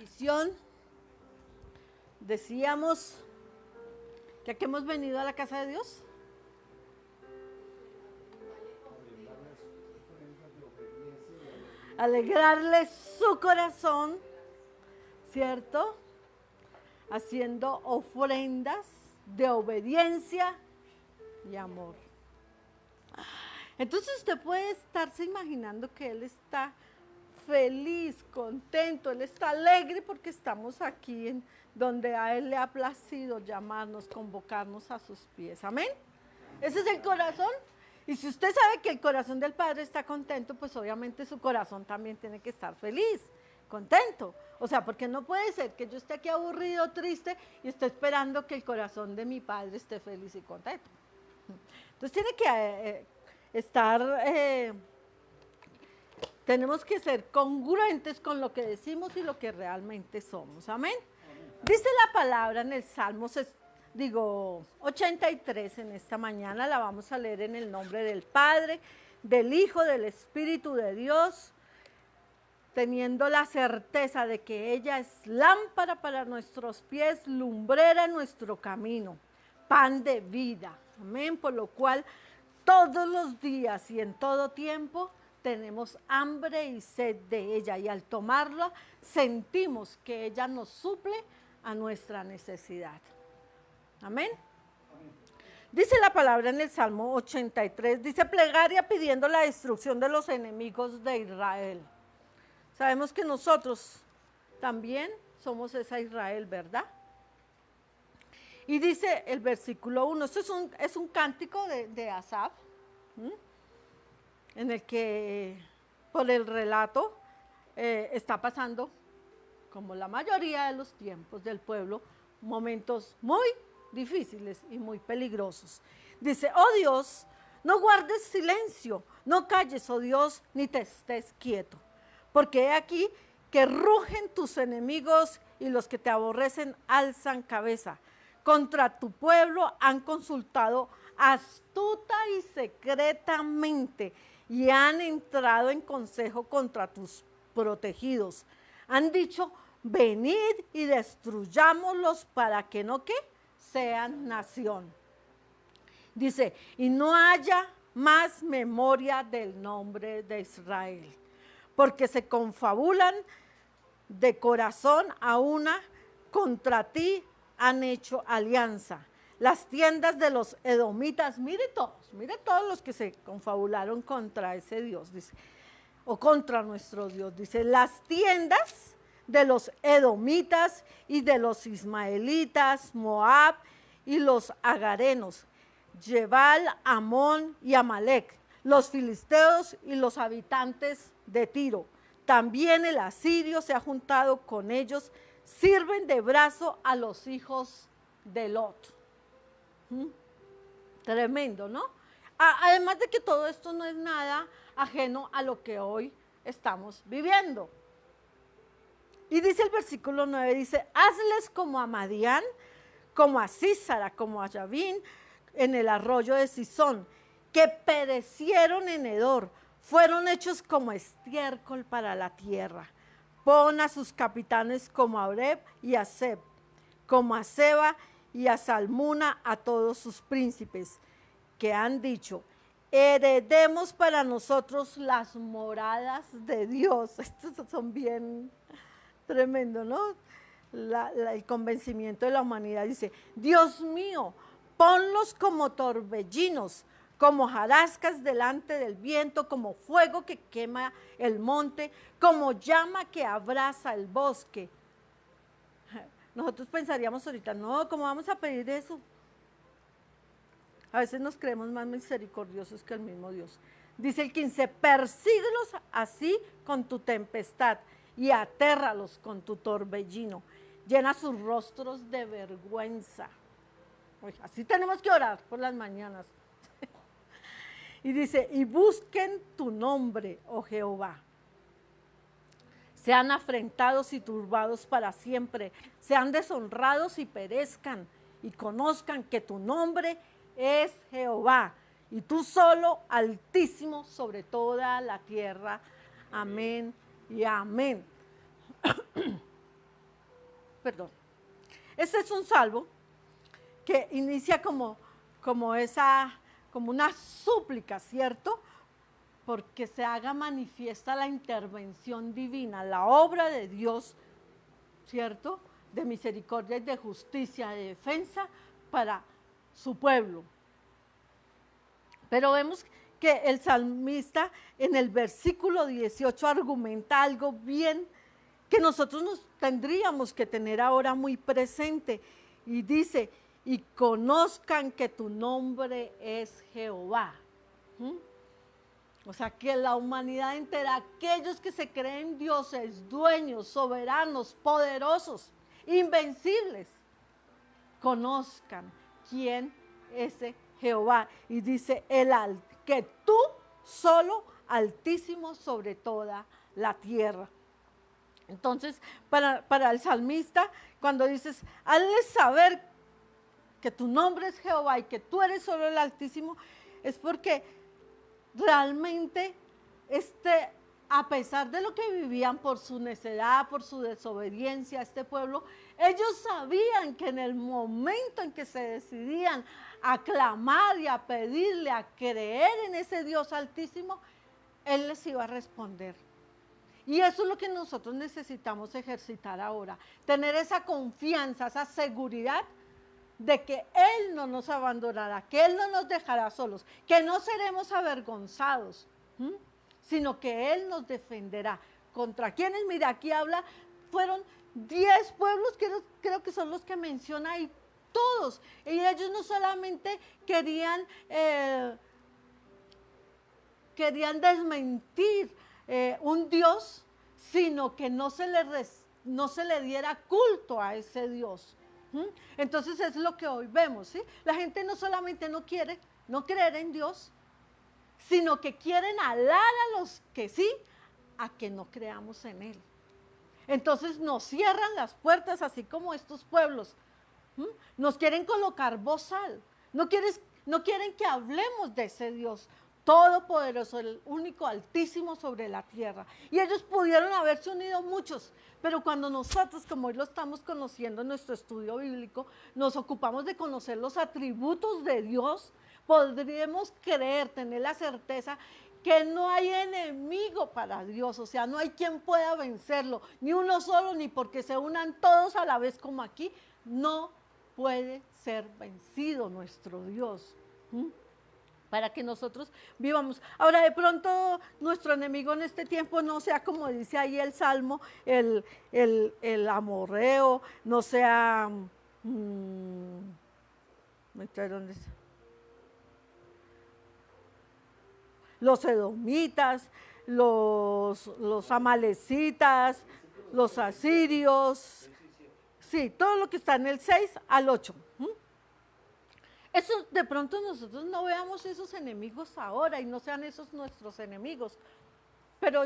bendición. Decíamos que aquí hemos venido a la casa de Dios. Alegrarle su corazón, ¿cierto? Haciendo ofrendas de obediencia y amor. Entonces usted puede estarse imaginando que Él está feliz, contento, Él está alegre porque estamos aquí en donde a Él le ha placido llamarnos, convocarnos a sus pies. Amén. Ese es el corazón. Y si usted sabe que el corazón del Padre está contento, pues obviamente su corazón también tiene que estar feliz, contento. O sea, porque no puede ser que yo esté aquí aburrido, triste y esté esperando que el corazón de mi Padre esté feliz y contento. Entonces tiene que tenemos que ser congruentes con lo que decimos y lo que realmente somos. Amén. Dice la palabra en el Salmo 83 en esta mañana, la vamos a leer en el nombre del Padre, del Hijo, del Espíritu de Dios, teniendo la certeza de que ella es lámpara para nuestros pies, lumbrera en nuestro camino, pan de vida. Amén. Por lo cual todos los días y en todo tiempo tenemos hambre y sed de ella, y al tomarla sentimos que ella nos suple a nuestra necesidad. Amén. Dice la palabra en el Salmo 83, dice plegaria pidiendo la destrucción de los enemigos de Israel. Sabemos que nosotros también somos esa Israel, ¿verdad? Y dice el versículo 1, esto es un cántico de Asaf, en el que por el relato está pasando, como la mayoría de los tiempos del pueblo, momentos muy difíciles y muy peligrosos. Dice, oh Dios, no guardes silencio, no calles, oh Dios, ni te estés quieto, porque he aquí que rugen tus enemigos y los que te aborrecen alzan cabeza. Contra tu pueblo han consultado astuta y secretamente y han entrado en consejo contra tus protegidos. Han dicho, venid y destruyámoslos para que no ¿qué? Sean nación. Dice, y no haya más memoria del nombre de Israel, porque se confabulan de corazón a una contra ti han hecho alianza. Las tiendas de los edomitas, mire todos los que se confabularon contra ese Dios, dice, o contra nuestro Dios, dice, las tiendas de los edomitas y de los ismaelitas, Moab y los agarenos, Jebal, Amón y Amalek, los filisteos y los habitantes de Tiro. También el asirio se ha juntado con ellos, sirven de brazo a los hijos de Lot. Tremendo, ¿no? Además de que todo esto no es nada ajeno a lo que hoy estamos viviendo. Y dice el versículo 9, dice, hazles como a Madián, como a Sísara, como a Yabín, en el arroyo de Sisón, que perecieron en Edor, fueron hechos como estiércol para la tierra. Pon a sus capitanes como a Oreb y a Seb, como a Seba y a Salmuna, a todos sus príncipes, que han dicho, heredemos para nosotros las moradas de Dios. Estos son bien tremendo, ¿no? El convencimiento de la humanidad dice, Dios mío, ponlos como torbellinos, como hojarascas delante del viento, como fuego que quema el monte, como llama que abraza el bosque. Nosotros pensaríamos ahorita, no, ¿cómo vamos a pedir eso? A veces nos creemos más misericordiosos que el mismo Dios. Dice el 15, persíguelos así con tu tempestad y atérralos con tu torbellino. Llena sus rostros de vergüenza. Oye, así tenemos que orar por las mañanas. Y dice, y busquen tu nombre, oh Jehová. Sean afrentados y turbados para siempre, sean deshonrados y perezcan, y conozcan que tu nombre es Jehová, y tú solo, altísimo sobre toda la tierra. Amén y amén. perdón. Este es un salmo que inicia como una súplica, ¿cierto? Porque se haga manifiesta la intervención divina, la obra de Dios, ¿cierto? De misericordia y de justicia, de defensa para su pueblo. Pero vemos que el salmista en el versículo 18 argumenta algo bien que nosotros nos tendríamos que tener ahora muy presente. Y dice, y conozcan que tu nombre es Jehová. O sea, que la humanidad entera, aquellos que se creen dioses, dueños, soberanos, poderosos, invencibles, conozcan quién es Jehová. Y dice, que tú solo altísimo sobre toda la tierra. Entonces, para el salmista, cuando dices, hazles saber que tu nombre es Jehová y que tú eres solo el Altísimo, es porque realmente a pesar de lo que vivían por su necedad, por su desobediencia, este pueblo, ellos sabían que en el momento en que se decidían a clamar y a pedirle, a creer en ese Dios Altísimo, Él les iba a responder. Y eso es lo que nosotros necesitamos ejercitar ahora, tener esa confianza, esa seguridad de que Él no nos abandonará, que Él no nos dejará solos, que no seremos avergonzados, sino que Él nos defenderá. ¿Contra quiénes? Mira, aquí habla, fueron 10 pueblos, creo que son los que menciona ahí, todos. Y ellos no solamente querían desmentir un Dios, sino que no se le diera culto a ese Dios. Entonces es lo que hoy vemos, ¿sí? La gente no solamente no quiere no creer en Dios, sino que quieren alar a los que sí, a que no creamos en Él. Entonces nos cierran las puertas, así como estos pueblos. Nos quieren colocar bozal, no quieren que hablemos de ese Dios todopoderoso, el único altísimo sobre la tierra. Y ellos pudieron haberse unido muchos, pero cuando nosotros, como hoy lo estamos conociendo en nuestro estudio bíblico, nos ocupamos de conocer los atributos de Dios, podríamos creer, tener la certeza que no hay enemigo para Dios, o sea, no hay quien pueda vencerlo, ni uno solo, ni porque se unan todos a la vez como aquí, no puede ser vencido nuestro Dios. Para que nosotros vivamos. Ahora, de pronto, nuestro enemigo en este tiempo no sea, como dice ahí el Salmo, el amorreo, no sea, ¿dónde está? Los edomitas, los amalecitas, los asirios, sí, todo lo que está en el 6 al 8. Eso de pronto nosotros no veamos esos enemigos ahora y no sean esos nuestros enemigos. Pero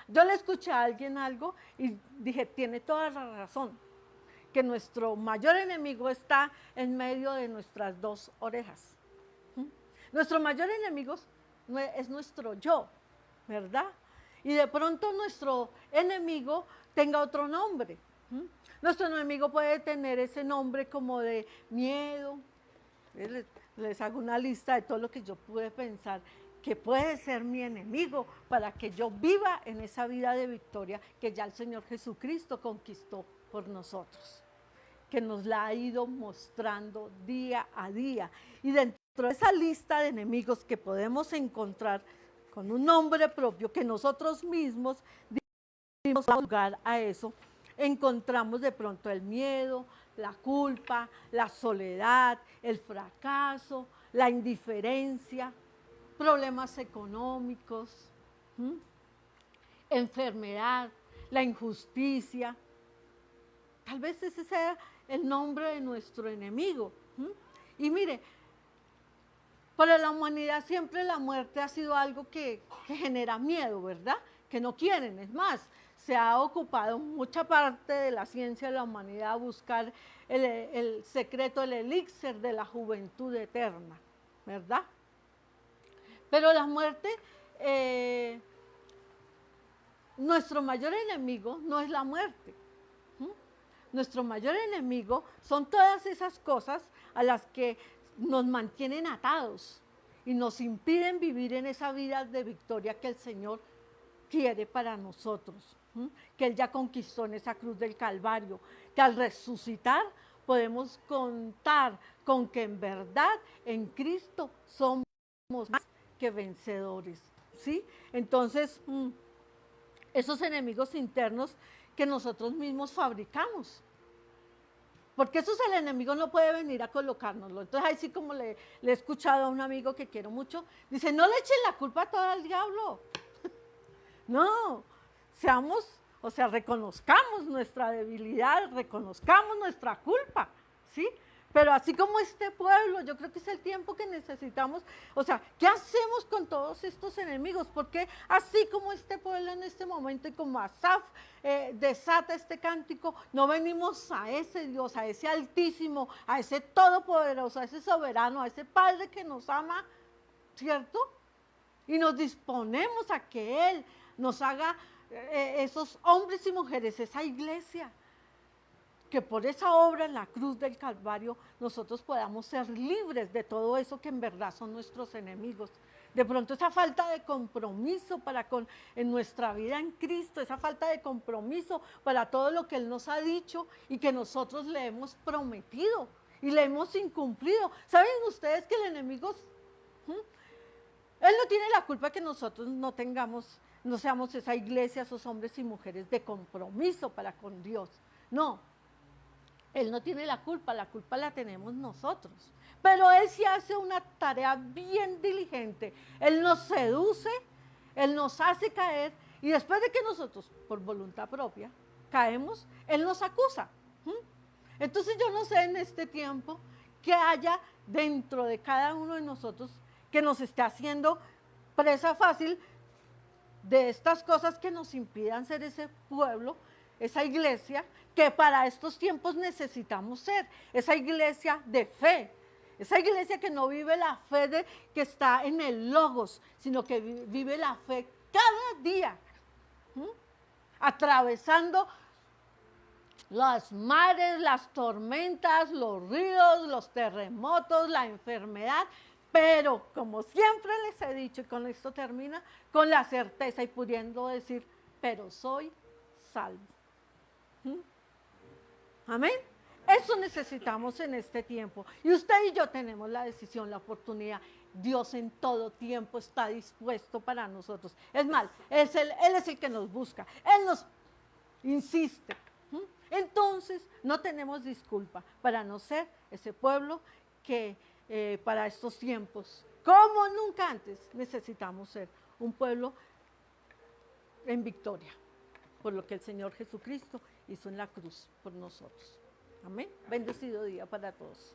yo le escuché a alguien algo y dije, tiene toda la razón, que nuestro mayor enemigo está en medio de nuestras dos orejas. Nuestro mayor enemigo es nuestro yo, ¿verdad? Y de pronto nuestro enemigo tenga otro nombre. Nuestro enemigo puede tener ese nombre como de miedo. Les hago una lista de todo lo que yo pude pensar que puede ser mi enemigo para que yo viva en esa vida de victoria que ya el Señor Jesucristo conquistó por nosotros, que nos la ha ido mostrando día a día. Y dentro de esa lista de enemigos que podemos encontrar con un nombre propio, que nosotros mismos dimos lugar a eso, encontramos de pronto el miedo, la culpa, la soledad, el fracaso, la indiferencia, problemas económicos, enfermedad, la injusticia. Tal vez ese sea el nombre de nuestro enemigo. Y mire, para la humanidad siempre la muerte ha sido algo que genera miedo, ¿verdad? Que no quieren, es más, se ha ocupado mucha parte de la ciencia de la humanidad a buscar el secreto, el elixir de la juventud eterna, ¿verdad? Pero la muerte, nuestro mayor enemigo no es la muerte. Nuestro mayor enemigo son todas esas cosas a las que nos mantienen atados y nos impiden vivir en esa vida de victoria que el Señor quiere para nosotros, ¿m? Que Él ya conquistó en esa cruz del Calvario, que al resucitar podemos contar con que en verdad en Cristo somos más que vencedores, ¿sí? Entonces, esos enemigos internos que nosotros mismos fabricamos. Porque eso es el enemigo, no puede venir a colocárnoslo. Entonces, ahí sí como le he escuchado a un amigo que quiero mucho, dice, no le echen la culpa toda al diablo. No, seamos, o sea, reconozcamos nuestra debilidad, reconozcamos nuestra culpa, ¿sí? Pero así como este pueblo, yo creo que es el tiempo que necesitamos, o sea, ¿qué hacemos con todos estos enemigos? Porque así como este pueblo en este momento y como Asaf desata este cántico, no venimos a ese Dios, a ese Altísimo, a ese Todopoderoso, a ese Soberano, a ese Padre que nos ama, ¿cierto? Y nos disponemos a que Él nos haga esos hombres y mujeres, esa iglesia, que por esa obra en la cruz del Calvario nosotros podamos ser libres de todo eso que en verdad son nuestros enemigos. De pronto esa falta de compromiso en nuestra vida en Cristo, esa falta de compromiso para todo lo que Él nos ha dicho y que nosotros le hemos prometido y le hemos incumplido. ¿Saben ustedes que el enemigo, él no tiene la culpa que nosotros no seamos esa iglesia, esos hombres y mujeres de compromiso para con Dios? No. Él no tiene la culpa la tenemos nosotros. Pero Él sí hace una tarea bien diligente. Él nos seduce, Él nos hace caer y después de que nosotros, por voluntad propia, caemos, Él nos acusa. Entonces yo no sé en este tiempo que haya dentro de cada uno de nosotros que nos esté haciendo presa fácil de estas cosas que nos impidan ser ese pueblo, esa iglesia que para estos tiempos necesitamos ser, esa iglesia de fe, esa iglesia que no vive la fe que está en el logos, sino que vive la fe cada día, atravesando las mares, las tormentas, los ríos, los terremotos, la enfermedad, pero como siempre les he dicho, y con esto termina, con la certeza y pudiendo decir, pero soy salvo. Amén. Eso necesitamos en este tiempo. Y usted y yo tenemos la decisión, la oportunidad. Dios en todo tiempo está dispuesto para nosotros. Es más, Él es el que nos busca. Él nos insiste. Entonces, no tenemos disculpa para no ser ese pueblo que para estos tiempos, como nunca antes, necesitamos ser un pueblo en victoria, por lo que el Señor Jesucristo hizo en la cruz por nosotros. Amén. Bendecido día para todos.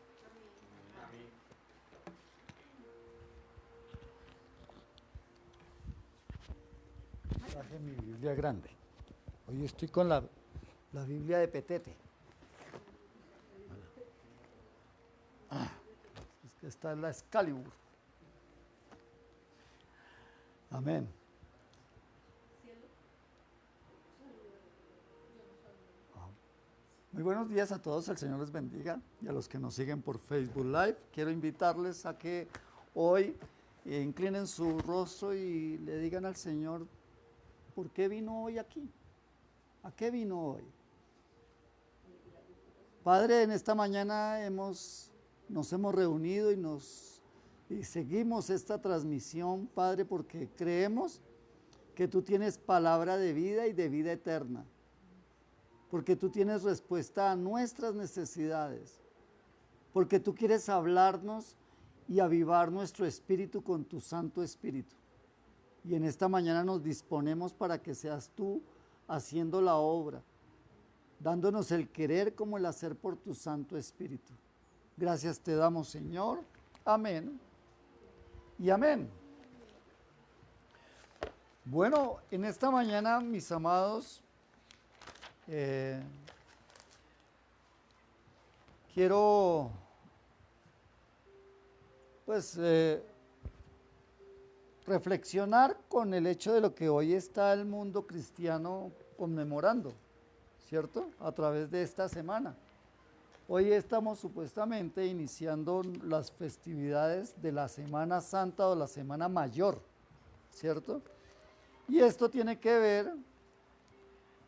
Traje mi Biblia grande. Hoy estoy con la Biblia de Petete. Es que esta es la Excalibur. Amén. Muy buenos días a todos, el Señor les bendiga y a los que nos siguen por Facebook Live. Quiero invitarles a que hoy inclinen su rostro y le digan al Señor, ¿por qué vino hoy aquí? ¿A qué vino hoy? Padre, en esta mañana nos hemos reunido y seguimos esta transmisión, Padre, porque creemos que tú tienes palabra de vida y de vida eterna. Porque tú tienes respuesta a nuestras necesidades, porque tú quieres hablarnos y avivar nuestro espíritu con tu Santo Espíritu. Y en esta mañana nos disponemos para que seas tú haciendo la obra, dándonos el querer como el hacer por tu Santo Espíritu. Gracias te damos, Señor. Amén y amén. Bueno, en esta mañana, mis amados, quiero reflexionar con el hecho de lo que hoy está el mundo cristiano conmemorando, ¿cierto? A través de esta semana. Hoy estamos supuestamente iniciando las festividades de la Semana Santa o la Semana Mayor, ¿cierto? Y esto tiene que ver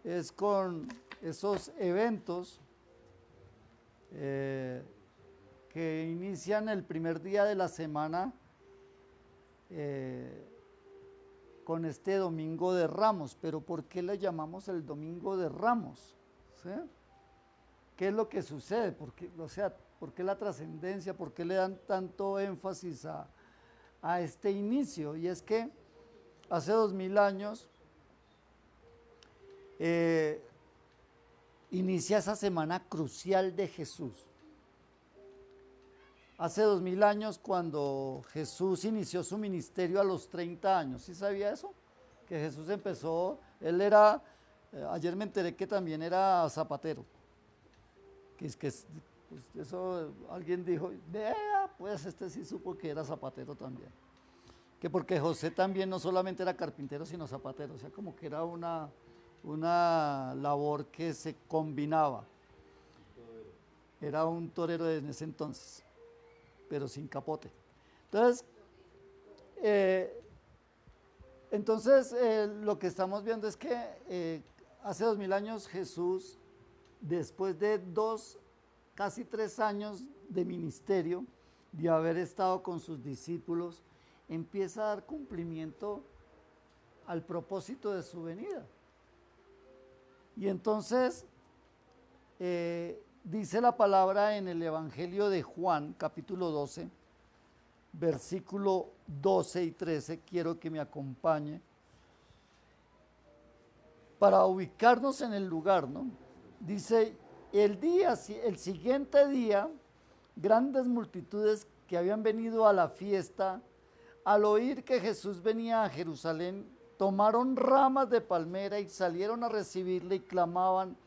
es con esos eventos que inician el primer día de la semana con este Domingo de Ramos. Pero ¿por qué le llamamos el Domingo de Ramos? ¿Sí? ¿Qué es lo que sucede? ¿Por qué, o sea, ¿por qué la trascendencia? ¿Por qué le dan tanto énfasis a este inicio? Y es que hace 2000 años inicia esa semana crucial de Jesús. Hace 2000 años, cuando Jesús inició su ministerio a los 30 años, ¿sí sabía eso? Que Jesús empezó, él era, ayer me enteré que también era zapatero. Que pues eso alguien dijo, vea, pues este sí supo que era zapatero también. Que porque José también no solamente era carpintero, sino zapatero, o sea, como que era una labor que se combinaba. Era un torero en ese entonces, pero sin capote. Entonces, lo que estamos viendo es que hace 2000 años Jesús, después de casi 3 años de ministerio, de haber estado con sus discípulos, empieza a dar cumplimiento al propósito de su venida. Y entonces dice la palabra en el Evangelio de Juan, capítulo 12, versículo 12 y 13, quiero que me acompañe, para ubicarnos en el lugar, ¿no? Dice, el siguiente día, grandes multitudes que habían venido a la fiesta, al oír que Jesús venía a Jerusalén, tomaron ramas de palmera y salieron a recibirle y clamaban,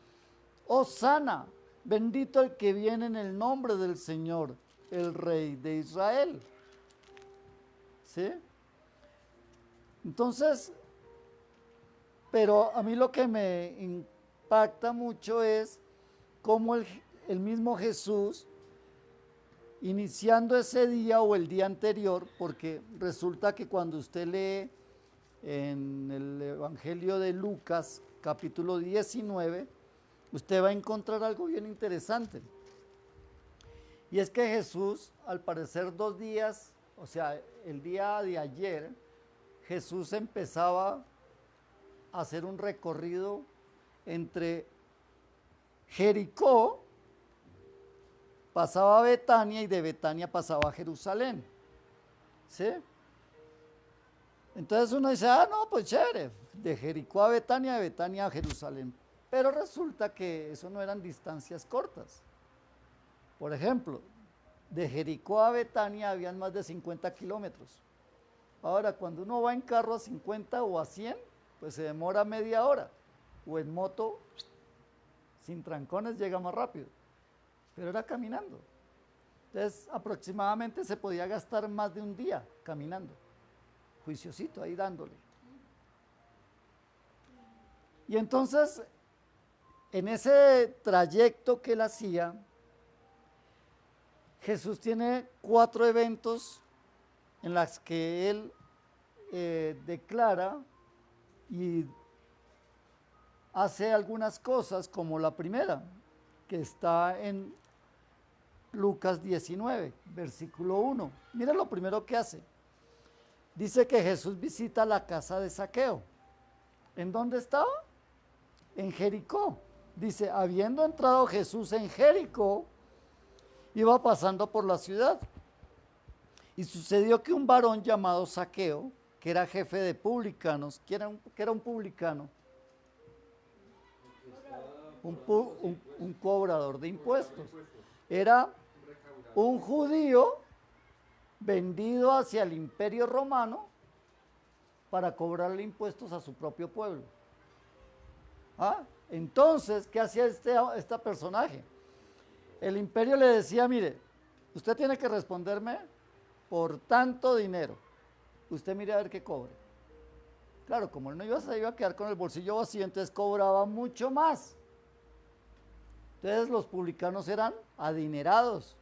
Hosana, bendito el que viene en el nombre del Señor, el Rey de Israel. ¿Sí? Entonces, pero a mí lo que me impacta mucho es cómo el mismo Jesús, iniciando ese día o el día anterior, porque resulta que cuando usted lee en el Evangelio de Lucas, capítulo 19, usted va a encontrar algo bien interesante. Y es que Jesús, al parecer 2 días, o sea, el día de ayer, Jesús empezaba a hacer un recorrido entre Jericó, pasaba a Betania y de Betania pasaba a Jerusalén. ¿Sí? Entonces uno dice, no, pues chévere, de Jericó a Betania, de Betania a Jerusalén. Pero resulta que eso no eran distancias cortas. Por ejemplo, de Jericó a Betania habían más de 50 kilómetros. Ahora, cuando uno va en carro a 50 o a 100, pues se demora media hora. O en moto, sin trancones, llega más rápido. Pero era caminando. Entonces, aproximadamente se podía gastar más de un día caminando. Juiciosito ahí dándole. Y entonces, en ese trayecto que él hacía, Jesús tiene 4 eventos en los que él declara y hace algunas cosas, como la primera, que está en Lucas 19, versículo 1. Mira lo primero que hace. Dice que Jesús visita la casa de Zaqueo. ¿En dónde estaba? En Jericó. Dice, habiendo entrado Jesús en Jericó, iba pasando por la ciudad. Y sucedió que un varón llamado Zaqueo, que era jefe de publicanos, que era un publicano, un cobrador de impuestos, era un judío vendido hacia el Imperio Romano para cobrarle impuestos a su propio pueblo. Entonces, ¿qué hacía este personaje? El imperio le decía, mire, usted tiene que responderme por tanto dinero. Usted mire a ver qué cobre. Claro, como él no iba a quedar con el bolsillo vacío, entonces cobraba mucho más. Entonces los publicanos eran adinerados,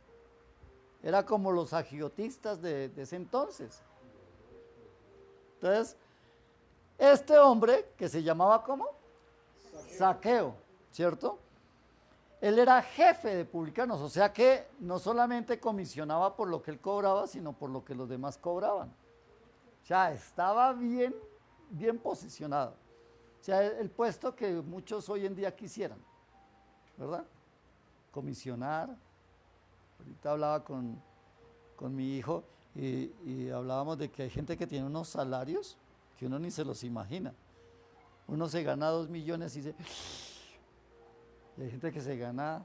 era como los agiotistas de ese entonces. Entonces, este hombre, que se llamaba ¿cómo? Zaqueo, ¿cierto? Él era jefe de publicanos, o sea que no solamente comisionaba por lo que él cobraba, sino por lo que los demás cobraban. O sea, estaba bien, bien posicionado. O sea, el puesto que muchos hoy en día quisieran, ¿verdad? Comisionar. Ahorita hablaba con mi hijo y hablábamos de que hay gente que tiene unos salarios que uno ni se los imagina. Uno se gana 2 millones y hay gente que se gana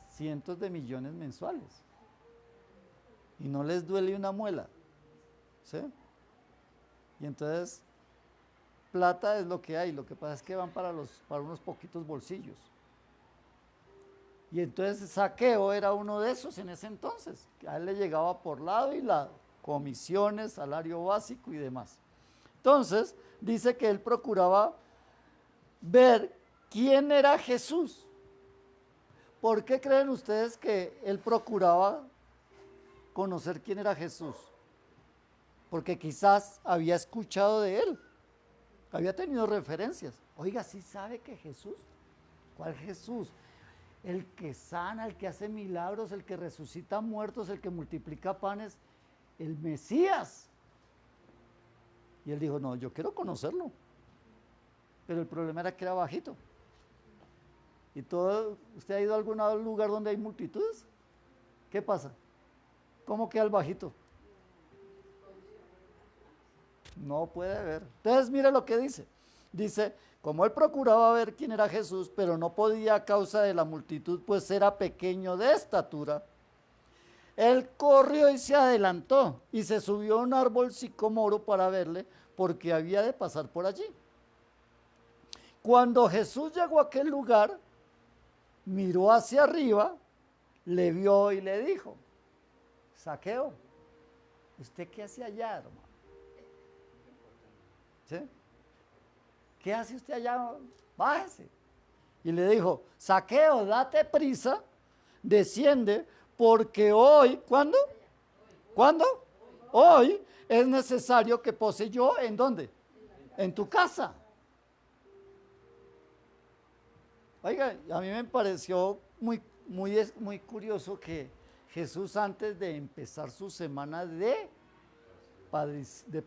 cientos de millones mensuales y no les duele una muela, ¿sí? Y entonces, plata es lo que hay, lo que pasa es que van para unos poquitos bolsillos. Y entonces Zaqueo era uno de esos en ese entonces, que a él le llegaba por lado y lado, comisiones, salario básico y demás. Entonces, dice que él procuraba ver quién era Jesús. ¿Por qué creen ustedes que él procuraba conocer quién era Jesús? Porque quizás había escuchado de él, había tenido referencias. Oiga, ¿sí sabe que Jesús? ¿Cuál Jesús? El que sana, el que hace milagros, el que resucita muertos, el que multiplica panes, el Mesías. Y él dijo, no, yo quiero conocerlo. Pero el problema era que era bajito. ¿Y usted ha ido a algún lugar donde hay multitudes? ¿Qué pasa? ¿Cómo queda el bajito? No puede ver. Entonces mire lo que dice. Dice, como él procuraba ver quién era Jesús, pero no podía a causa de la multitud, pues era pequeño de estatura, él corrió y se adelantó y se subió a un árbol sicomoro para verle, porque había de pasar por allí. Cuando Jesús llegó a aquel lugar, miró hacia arriba, le vio y le dijo, Zaqueo, ¿usted qué hace allá, hermano? ¿Sí? ¿Qué hace usted allá? Bájese. Y le dijo, Zaqueo, date prisa, desciende, porque hoy, ¿cuándo? ¿Cuándo? Hoy es necesario que pose yo, ¿en dónde? En tu casa. Oiga, a mí me pareció muy curioso que Jesús, antes de empezar su semana de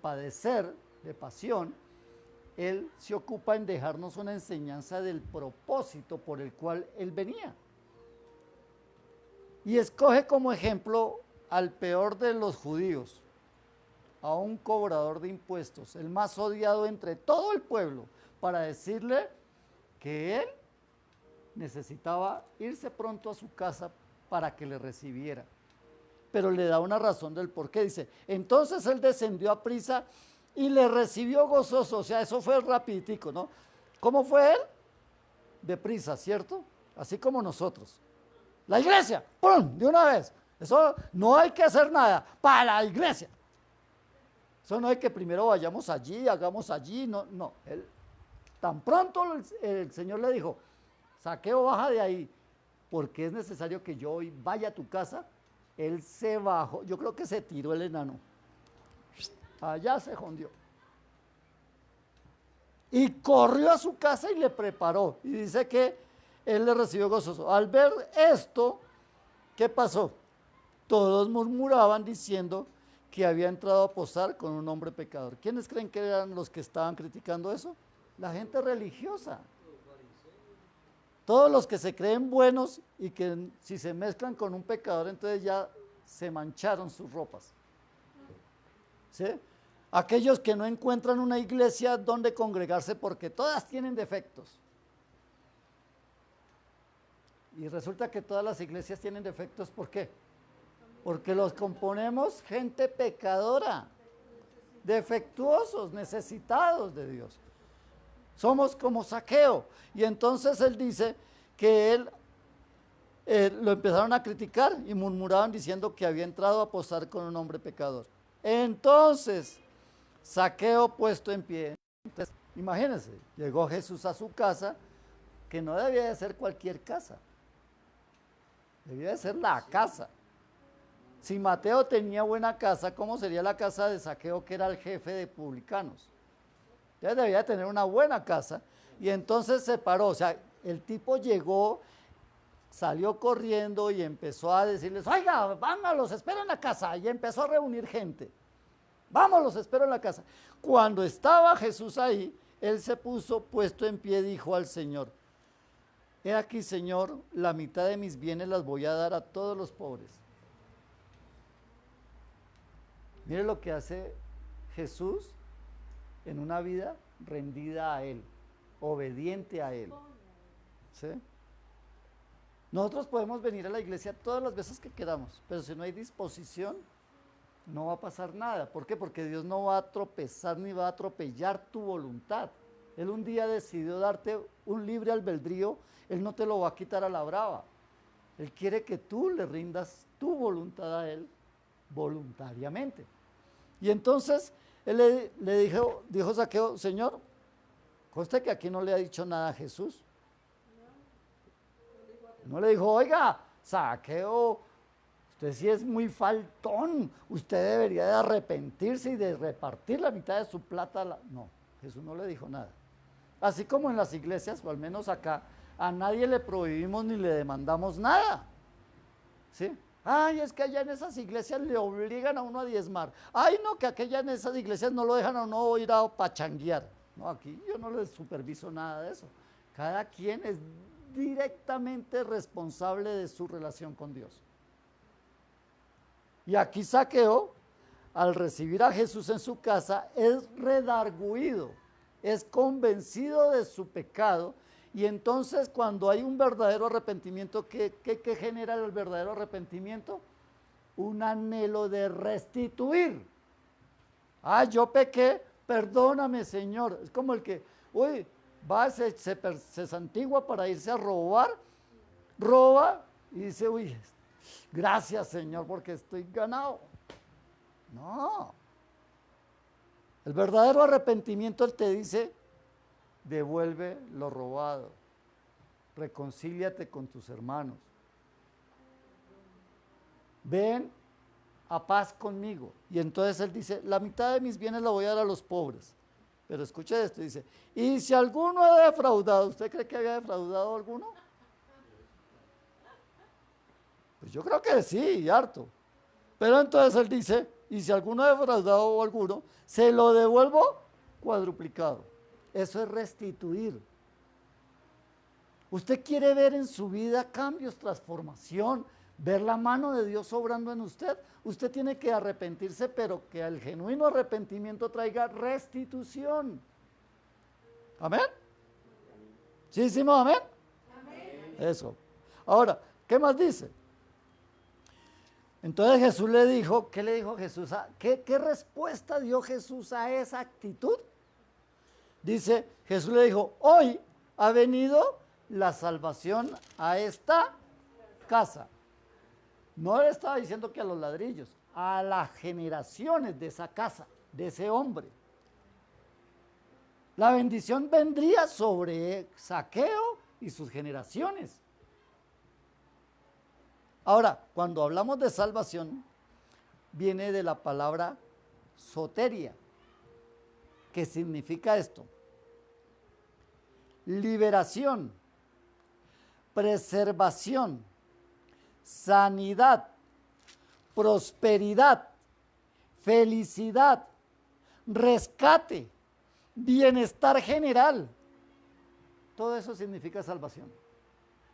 padecer, de pasión, él se ocupa en dejarnos una enseñanza del propósito por el cual él venía. Y escoge como ejemplo al peor de los judíos, a un cobrador de impuestos, el más odiado entre todo el pueblo, para decirle que él necesitaba irse pronto a su casa para que le recibiera. Pero le da una razón del por qué. Dice, entonces él descendió a prisa y le recibió gozoso. O sea, eso fue rapiditico, ¿no? ¿Cómo fue él? Deprisa, ¿cierto? Así como nosotros. La iglesia, ¡pum!, de una vez. Eso no hay que hacer nada para la iglesia. Eso no hay que primero vayamos allí, hagamos allí, no. Tan pronto el Señor le dijo, Zaqueo, baja de ahí, porque es necesario que yo hoy vaya a tu casa. Él se bajó, yo creo que se tiró el enano. Allá se jondió. Y corrió a su casa y le preparó. Y dice que él le recibió gozoso. Al ver esto, ¿qué pasó? Todos murmuraban diciendo que había entrado a posar con un hombre pecador. ¿Quiénes creen que eran los que estaban criticando eso? La gente religiosa. Todos los que se creen buenos y que si se mezclan con un pecador, entonces ya se mancharon sus ropas. ¿Sí? Aquellos que no encuentran una iglesia donde congregarse porque todas tienen defectos. Y resulta que todas las iglesias tienen defectos, ¿por qué? Porque los componemos gente pecadora, defectuosos, necesitados de Dios. Somos como Zaqueo. Y entonces él dice que él lo empezaron a criticar y murmuraban diciendo que había entrado a posar con un hombre pecador. Entonces, Zaqueo puesto en pie. Entonces, imagínense, llegó Jesús a su casa, que no debía de ser cualquier casa, debía de ser la casa. Si Mateo tenía buena casa, ¿cómo sería la casa de Zaqueo, que era el jefe de publicanos? Entonces debía de tener una buena casa, y entonces se paró, o sea, el tipo llegó, salió corriendo y empezó a decirles, oiga, vamos, los espero en la casa, y empezó a reunir gente. Vamos, los espero en la casa. Cuando estaba Jesús ahí, él se puso puesto en pie y dijo al Señor, he aquí, Señor, la mitad de mis bienes las voy a dar a todos los pobres. Mire lo que hace Jesús en una vida rendida a Él, obediente a Él. ¿Sí? Nosotros podemos venir a la iglesia todas las veces que queramos, pero si no hay disposición, no va a pasar nada. ¿Por qué? Porque Dios no va a tropezar ni va a atropellar tu voluntad. Él un día decidió darte un libre albedrío, Él no te lo va a quitar a la brava. Él quiere que tú le rindas tu voluntad a Él voluntariamente. Y entonces él le dijo Zaqueo, Señor, conste que aquí no le ha dicho nada a Jesús. No le dijo, oiga, Zaqueo, usted sí es muy faltón, usted debería de arrepentirse y de repartir la mitad de su plata. No, Jesús no le dijo nada. Así como en las iglesias, o al menos acá, a nadie le prohibimos ni le demandamos nada. ¿Sí? Ay, es que allá en esas iglesias le obligan a uno a diezmar. Ay, no, que aquella en esas iglesias no lo dejan a uno ir a pachanguear. No, aquí yo no les superviso nada de eso. Cada quien es directamente responsable de su relación con Dios. Y aquí Zaqueo, al recibir a Jesús en su casa, es redarguido, es convencido de su pecado. Y entonces cuando hay un verdadero arrepentimiento, ¿qué genera el verdadero arrepentimiento? Un anhelo de restituir. Ah, yo pequé, perdóname, Señor. Es como el que, uy, va, se santigua para irse a robar, roba y dice, uy, gracias, Señor, porque estoy ganado. No. El verdadero arrepentimiento, Él te dice, devuelve lo robado, reconcíliate con tus hermanos, ven a paz conmigo. Y entonces Él dice, la mitad de mis bienes la voy a dar a los pobres. Pero escuche esto, dice, y si alguno ha defraudado, ¿usted cree que había defraudado a alguno? Pues yo creo que sí, y harto. Pero entonces Él dice, y si alguno ha defraudado a alguno, se lo devuelvo cuadruplicado. Eso es restituir. Usted quiere ver en su vida cambios, transformación, ver la mano de Dios obrando en usted. Usted tiene que arrepentirse, pero que el genuino arrepentimiento traiga restitución. ¿Amén? ¿Sí hicimos amén? Amén. Eso. Ahora, ¿qué más dice? Entonces Jesús le dijo, ¿qué le dijo Jesús? ¿Qué respuesta dio Jesús a esa actitud? Dice, Jesús le dijo, hoy ha venido la salvación a esta casa. No le estaba diciendo que a los ladrillos, a las generaciones de esa casa, de ese hombre. La bendición vendría sobre Zaqueo y sus generaciones. Ahora, cuando hablamos de salvación, viene de la palabra soteria. ¿Qué significa esto? Liberación, preservación, sanidad, prosperidad, felicidad, rescate, bienestar general. Todo eso significa salvación.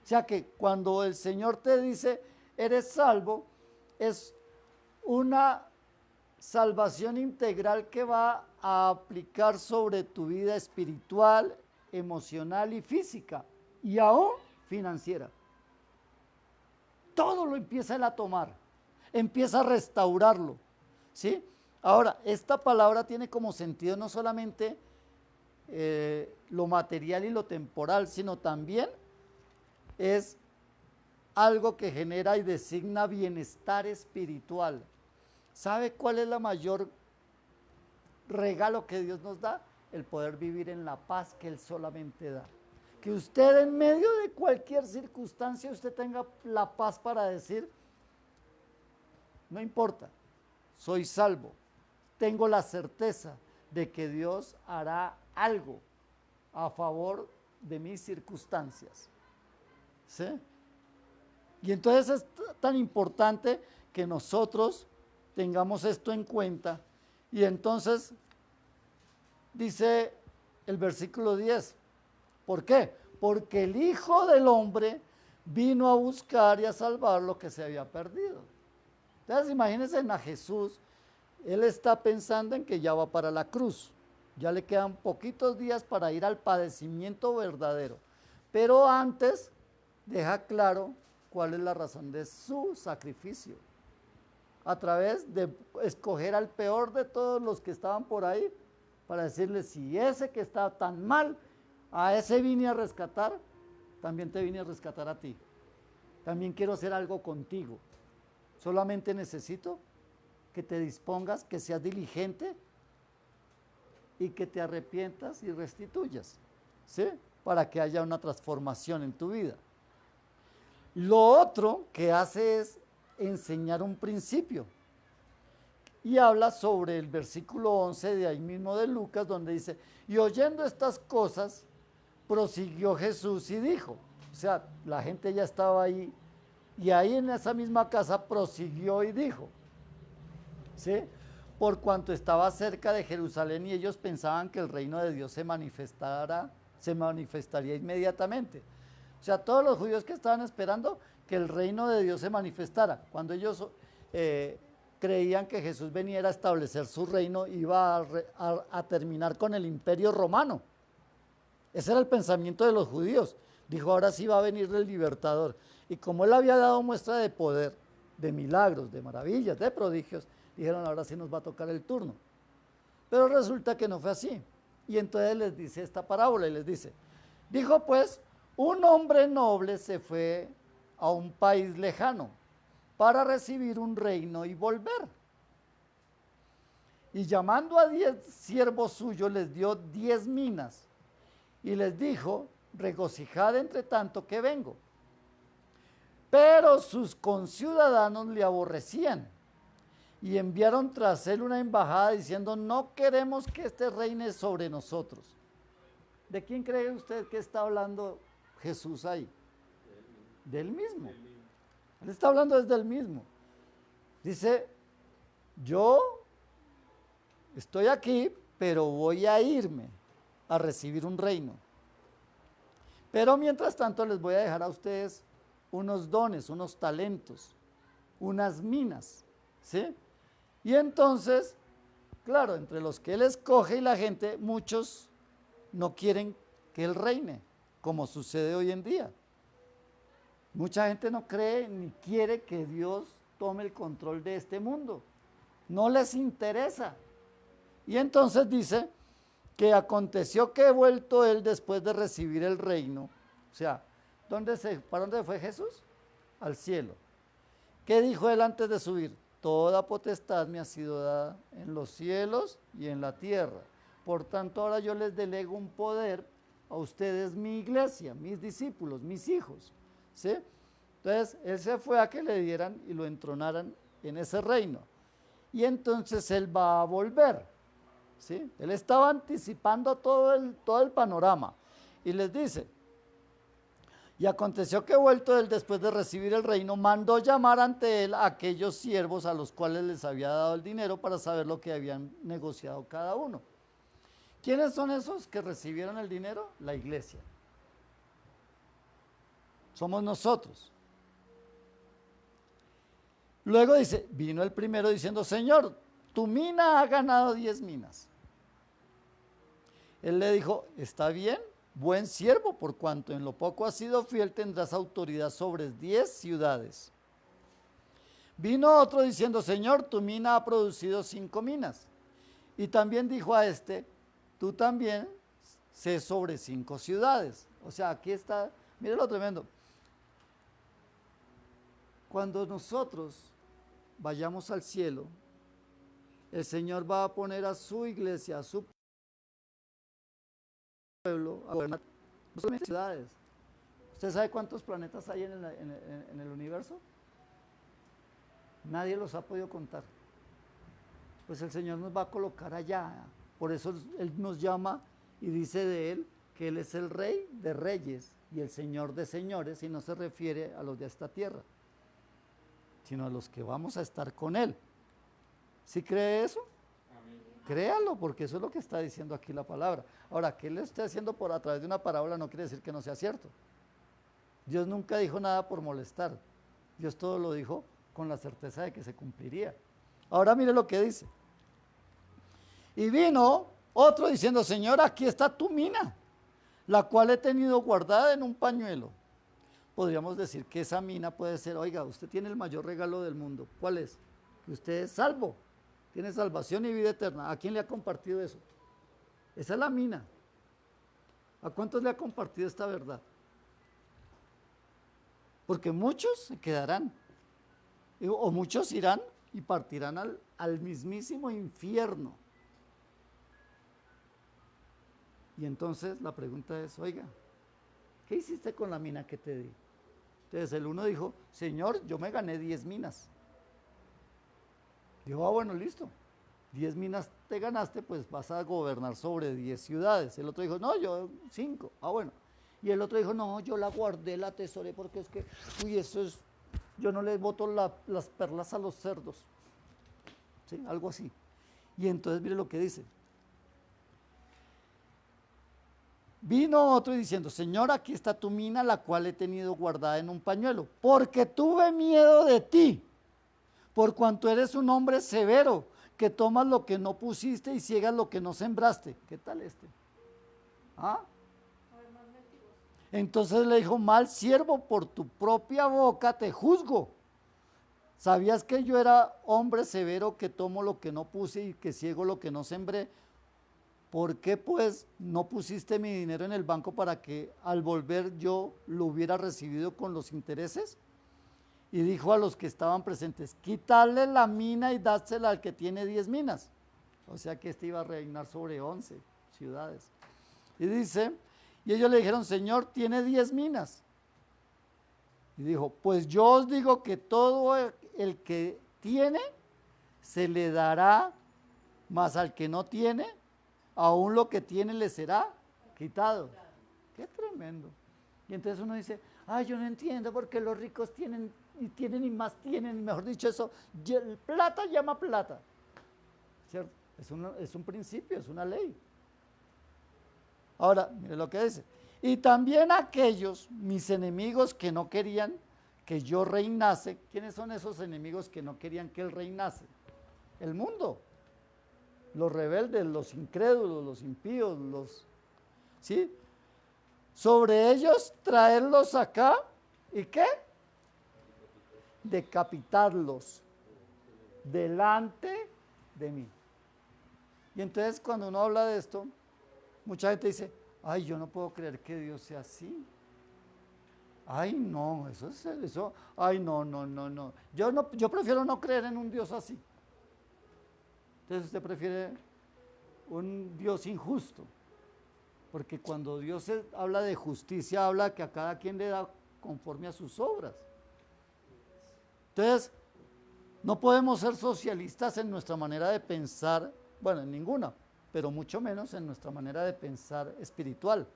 O sea que cuando el Señor te dice, eres salvo, es una salvación integral que va a aplicar sobre tu vida espiritual, emocional y física, y aún financiera. Todo lo empieza Él a tomar, empieza a restaurarlo, ¿sí? Ahora, esta palabra tiene como sentido no solamente lo material y lo temporal, sino también es algo que genera y designa bienestar espiritual. ¿Sabe cuál es la mayor regalo que Dios nos da? El poder vivir en la paz que Él solamente da. que usted en medio de cualquier circunstancia usted tenga la paz para decir, no importa, soy salvo, tengo la certeza de que Dios hará algo a favor de mis circunstancias. ¿Sí? Y entonces es tan importante que nosotros tengamos esto en cuenta. Y entonces dice el versículo 10, ¿por qué? Porque el Hijo del Hombre vino a buscar y a salvar lo que se había perdido. Entonces imagínense a Jesús, él está pensando en que ya va para la cruz, ya le quedan poquitos días para ir al padecimiento verdadero, pero antes deja claro cuál es la razón de su sacrificio, a través de escoger al peor de todos los que estaban por ahí, para decirle, si ese que está tan mal, a ese vine a rescatar, también te vine a rescatar a ti, también quiero hacer algo contigo, solamente necesito que te dispongas, que seas diligente y que te arrepientas y restituyas, ¿sí? Para que haya una transformación en tu vida. Lo otro que hace es enseñar un principio. Y habla sobre el versículo 11 de ahí mismo de Lucas, donde dice, y oyendo estas cosas, prosiguió Jesús y dijo, o sea, la gente ya estaba ahí, y ahí en esa misma casa prosiguió y dijo, ¿sí? Por cuanto estaba cerca de Jerusalén y ellos pensaban que el reino de Dios se manifestaría inmediatamente. O sea, todos los judíos que estaban esperando que el reino de Dios se manifestara. Cuando ellos creían que Jesús venía a establecer su reino, iba a terminar con el imperio romano. Ese era el pensamiento de los judíos. Dijo, ahora sí va a venir el libertador. Y como él había dado muestra de poder, de milagros, de maravillas, de prodigios, dijeron, ahora sí nos va a tocar el turno. Pero resulta que no fue así. Y entonces les dice esta parábola y les dice, dijo pues, un hombre noble se fue a un país lejano para recibir un reino y volver. Y llamando a 10 siervos suyos, les dio 10 minas y les dijo, regocijad entre tanto que vengo. Pero sus conciudadanos le aborrecían y enviaron tras él una embajada diciendo, no queremos que este reine sobre nosotros. ¿De quién cree usted que está hablando Jesús ahí? Del mismo. Él está hablando desde el mismo. Dice, yo estoy aquí, pero voy a irme a recibir un reino. Pero mientras tanto les voy a dejar a ustedes unos dones, unos talentos, unas minas, ¿sí? Y entonces, claro, entre los que él escoge y la gente, muchos no quieren que él reine, como sucede hoy en día. Mucha gente no cree ni quiere que Dios tome el control de este mundo. No les interesa. Y entonces dice que aconteció que vuelto él después de recibir el reino, o sea, ¿para dónde fue Jesús? Al cielo. ¿Qué dijo él antes de subir? Toda potestad me ha sido dada en los cielos y en la tierra. Por tanto, ahora yo les delego un poder a ustedes, mi iglesia, mis discípulos, mis hijos, ¿sí? Entonces, él se fue a que le dieran y lo entronaran en ese reino. Y entonces él va a volver, ¿sí? Él estaba anticipando todo el panorama. Y les dice, y aconteció que vuelto él después de recibir el reino, mandó llamar ante él a aquellos siervos a los cuales les había dado el dinero para saber lo que habían negociado cada uno. ¿Quiénes son esos que recibieron el dinero? La iglesia. Somos nosotros. Luego dice, vino el primero diciendo, Señor, tu mina ha ganado 10 minas. Él le dijo, está bien, buen siervo, por cuanto en lo poco has sido fiel, tendrás autoridad sobre 10 ciudades. Vino otro diciendo, Señor, tu mina ha producido 5 minas. Y también dijo a este, tú también sé sobre 5 ciudades. O sea, aquí está, mire lo tremendo. Cuando nosotros vayamos al cielo, el Señor va a poner a su iglesia, a su pueblo, a gobernar no solamente ciudades. ¿Usted sabe cuántos planetas hay en el universo? Nadie los ha podido contar. Pues el Señor nos va a colocar allá. Por eso Él nos llama y dice de Él que Él es el Rey de reyes y el Señor de señores, y no se refiere a los de esta tierra, sino a los que vamos a estar con Él. ¿Sí cree eso? Amén. Créalo, porque eso es lo que está diciendo aquí la palabra. Ahora, que Él lo esté haciendo a través de una parábola no quiere decir que no sea cierto. Dios nunca dijo nada por molestar. Dios todo lo dijo con la certeza de que se cumpliría. Ahora mire lo que dice. Y vino otro diciendo, Señor, aquí está tu mina, la cual he tenido guardada en un pañuelo. Podríamos decir que esa mina puede ser, oiga, usted tiene el mayor regalo del mundo. ¿Cuál es? Que usted es salvo, tiene salvación y vida eterna. ¿A quién le ha compartido eso? Esa es la mina. ¿A cuántos le ha compartido esta verdad? Porque muchos se quedarán, o muchos irán y partirán al mismísimo infierno. Y entonces la pregunta es, oiga, ¿qué hiciste con la mina que te di? Entonces el uno dijo, Señor, yo me gané 10 minas. Dijo, bueno, listo. 10 minas te ganaste, pues vas a gobernar sobre 10 ciudades. El otro dijo, no, yo 5. Bueno. Y el otro dijo, no, yo la guardé, la atesoré, porque es que, eso es, yo no les boto las perlas a los cerdos. ¿Sí? Algo así. Y entonces mire lo que dice. Vino otro diciendo, Señor, aquí está tu mina, la cual he tenido guardada en un pañuelo, porque tuve miedo de ti, por cuanto eres un hombre severo, que tomas lo que no pusiste y ciegas lo que no sembraste. ¿Qué tal este? ¿Ah? Entonces le dijo, mal siervo, por tu propia boca te juzgo. ¿Sabías que yo era hombre severo, que tomo lo que no puse y que ciego lo que no sembré? ¿Por qué pues no pusiste mi dinero en el banco para que al volver yo lo hubiera recibido con los intereses? Y dijo a los que estaban presentes, quitarle la mina y dársela al que tiene 10 minas. O sea que este iba a reinar sobre 11 ciudades. Y dice, y ellos le dijeron, Señor, tiene 10 minas. Y dijo, pues yo os digo que todo el que tiene se le dará, mas al que no tiene, aún lo que tiene le será quitado. Qué tremendo. Y entonces uno dice, yo no entiendo por qué los ricos tienen y más tienen, mejor dicho eso, plata llama plata. ¿Cierto? Es un principio, es una ley. Ahora, mire lo que dice. Y también aquellos, mis enemigos que no querían que yo reinase. ¿Quiénes son esos enemigos que no querían que él reinase? El mundo. Los rebeldes, los incrédulos, los impíos, ¿sí? Sobre ellos traerlos acá, ¿y qué? Decapitarlos delante de mí. Y entonces cuando uno habla de esto, mucha gente dice, yo no puedo creer que Dios sea así. No, eso, no. Yo prefiero no creer en un Dios así. Entonces usted prefiere un Dios injusto, porque cuando Dios habla de justicia, habla que a cada quien le da conforme a sus obras. Entonces, no podemos ser socialistas en nuestra manera de pensar, bueno, en ninguna, pero mucho menos en nuestra manera de pensar espiritual.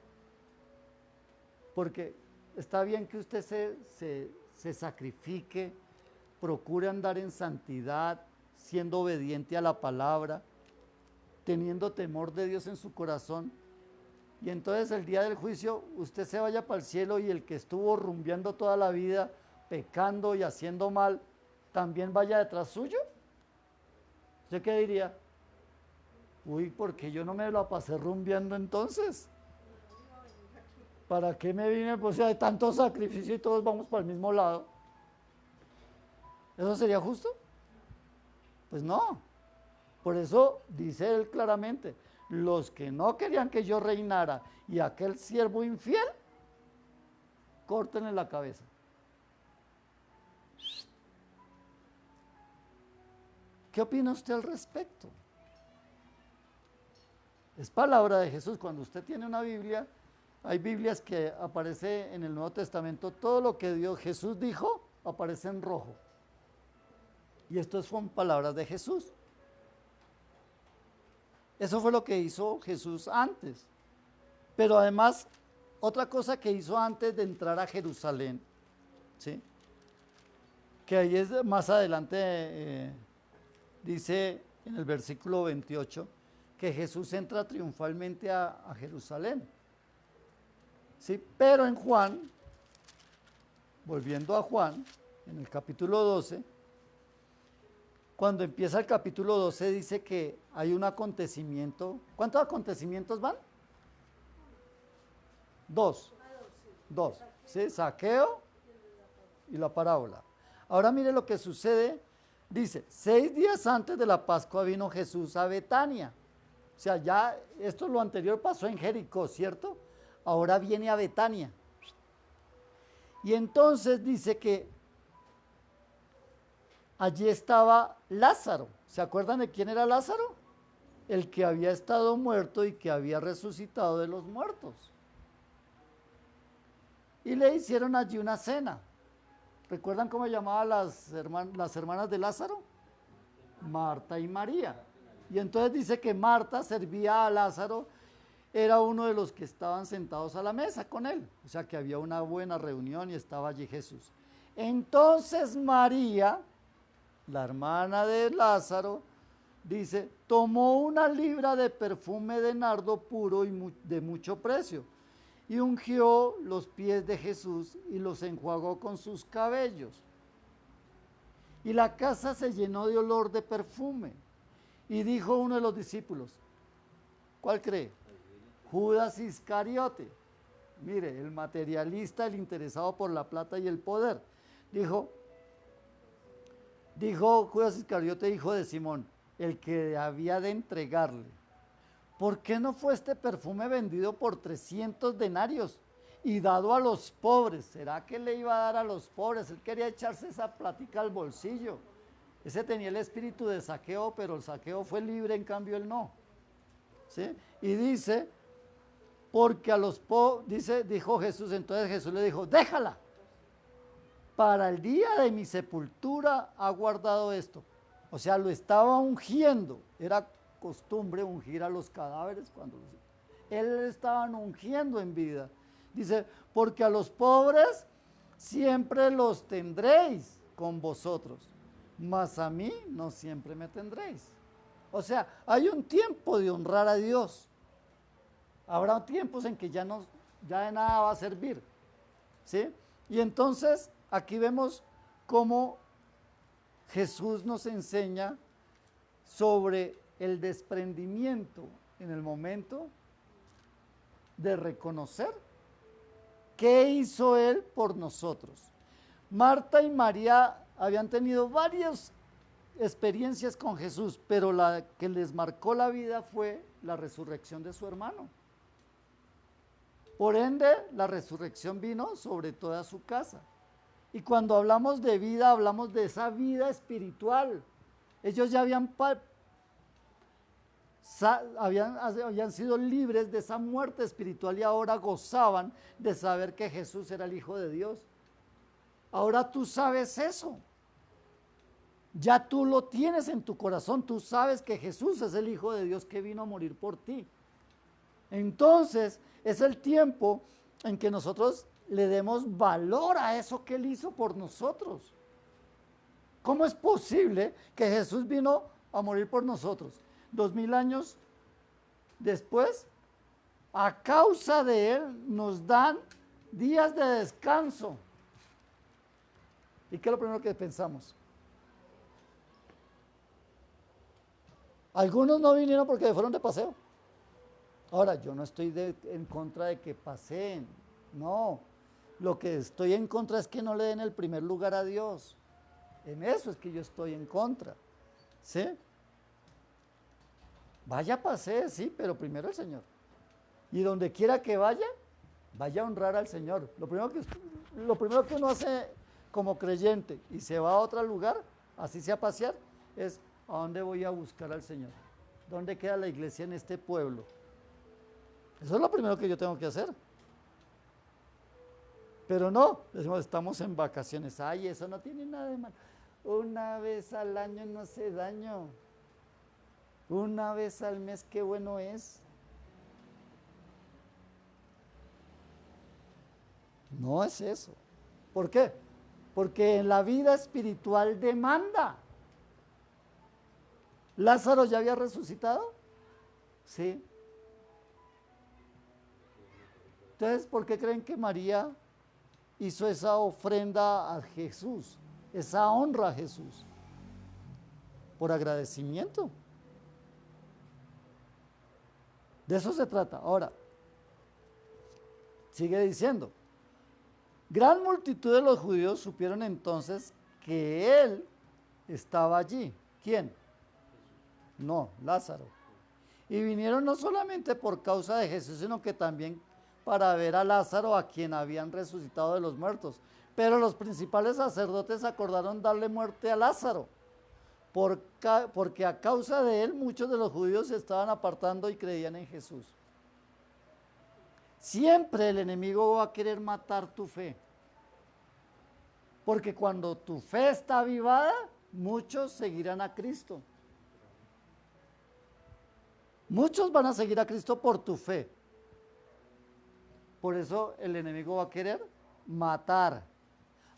Porque está bien que usted se sacrifique, procure andar en santidad, siendo obediente a la palabra, teniendo temor de Dios en su corazón, y entonces el día del juicio usted se vaya para el cielo y el que estuvo rumbeando toda la vida, pecando y haciendo mal, también vaya detrás suyo. ¿Usted qué diría? ¿Por qué yo no me la pasé rumbeando entonces? ¿Para qué me vine? Pues hay tanto sacrificio y todos vamos para el mismo lado. ¿Eso sería justo? Pues no. Por eso dice él claramente, los que no querían que yo reinara y aquel siervo infiel, córtenle la cabeza. ¿Qué opina usted al respecto? Es palabra de Jesús. Cuando usted tiene una Biblia, Hay Biblias que aparece en el Nuevo Testamento, todo lo que Jesús dijo aparece en rojo. Y estas son palabras de Jesús. Eso fue lo que hizo Jesús antes. Pero además, otra cosa que hizo antes de entrar a Jerusalén, ¿sí? Que ahí es más adelante, dice en el versículo 28, que Jesús entra triunfalmente a Jerusalén. ¿Sí? Pero en Juan, volviendo a Juan, en el capítulo 12, cuando empieza el capítulo 12 dice que hay un acontecimiento. ¿Cuántos acontecimientos van? Dos. ¿Sí? Saqueo y la parábola. Ahora mire lo que sucede. Dice, 6 días antes de la Pascua vino Jesús a Betania. O sea, ya esto lo anterior pasó en Jericó, ¿cierto? Ahora viene a Betania. Y entonces dice que allí estaba Lázaro. ¿Se acuerdan de quién era Lázaro? El que había estado muerto y que había resucitado de los muertos. Y le hicieron allí una cena. ¿Recuerdan cómo llamaban las hermanas de Lázaro? Marta y María. Y entonces dice que Marta servía a Lázaro, era uno de los que estaban sentados a la mesa con él. O sea que había una buena reunión y estaba allí Jesús. Entonces María, la hermana de Lázaro, dice, tomó una libra de perfume de nardo puro y de mucho precio, y ungió los pies de Jesús y los enjuagó con sus cabellos. Y la casa se llenó de olor de perfume. Y dijo uno de los discípulos, ¿cuál cree? Judas Iscariote. Mire, el materialista, el interesado por la plata y el poder. Dijo Judas Iscariote, hijo de Simón, el que había de entregarle. ¿Por qué no fue este perfume vendido por 300 denarios y dado a los pobres? ¿Será que le iba a dar a los pobres? Él quería echarse esa plática al bolsillo. Ese tenía el espíritu de saqueo, pero el saqueo fue libre, en cambio él no. ¿Sí? Y dice, porque a los pobres, dijo Jesús, entonces Jesús le dijo, déjala. Para el día de mi sepultura ha guardado esto. O sea, lo estaba ungiendo. Era costumbre ungir a los cadáveres cuando él estaban ungiendo en vida. Dice, porque a los pobres siempre los tendréis con vosotros, mas a mí no siempre me tendréis. O sea, hay un tiempo de honrar a Dios. Habrá tiempos en que ya de nada va a servir. ¿Sí? Y entonces aquí vemos cómo Jesús nos enseña sobre el desprendimiento en el momento de reconocer qué hizo Él por nosotros. Marta y María habían tenido varias experiencias con Jesús, pero la que les marcó la vida fue la resurrección de su hermano. Por ende, la resurrección vino sobre toda su casa. Y cuando hablamos de vida, hablamos de esa vida espiritual. Ellos ya habían sido libres de esa muerte espiritual y ahora gozaban de saber que Jesús era el Hijo de Dios. Ahora tú sabes eso. Ya tú lo tienes en tu corazón. Tú sabes que Jesús es el Hijo de Dios que vino a morir por ti. Entonces, es el tiempo en que nosotros le demos valor a eso que Él hizo por nosotros. ¿Cómo es posible que Jesús vino a morir por nosotros? 2000 años después, a causa de Él, nos dan días de descanso. ¿Y qué es lo primero que pensamos? Algunos no vinieron porque fueron de paseo. Ahora, yo no estoy en contra de que paseen, no. Lo que estoy en contra es que no le den el primer lugar a Dios. En eso es que yo estoy en contra. ¿Sí? Vaya, pasee, sí, pero primero el Señor. Y donde quiera que vaya a honrar al Señor. Lo primero que uno hace como creyente y se va a otro lugar, así sea a pasear, es ¿a dónde voy a buscar al Señor? ¿Dónde queda la iglesia en este pueblo? Eso es lo primero que yo tengo que hacer. Pero no, decimos, estamos en vacaciones. Ay, eso no tiene nada de malo. Una vez al año no hace daño. Una vez al mes, qué bueno es. No es eso. ¿Por qué? Porque en la vida espiritual demanda. ¿Lázaro ya había resucitado? Sí. Entonces, ¿por qué creen que María hizo esa ofrenda a Jesús? Esa honra a Jesús. Por agradecimiento. De eso se trata. Ahora, sigue diciendo. Gran multitud de los judíos supieron entonces que él estaba allí. ¿Quién? No, Lázaro. Y vinieron no solamente por causa de Jesús, sino que también para ver a Lázaro, a quien habían resucitado de los muertos. Pero los principales sacerdotes acordaron darle muerte a Lázaro, porque a causa de él muchos de los judíos se estaban apartando y creían en Jesús. Siempre el enemigo va a querer matar tu fe. Porque cuando tu fe está avivada, muchos seguirán a Cristo. Muchos van a seguir a Cristo por tu fe. Por eso el enemigo va a querer matar.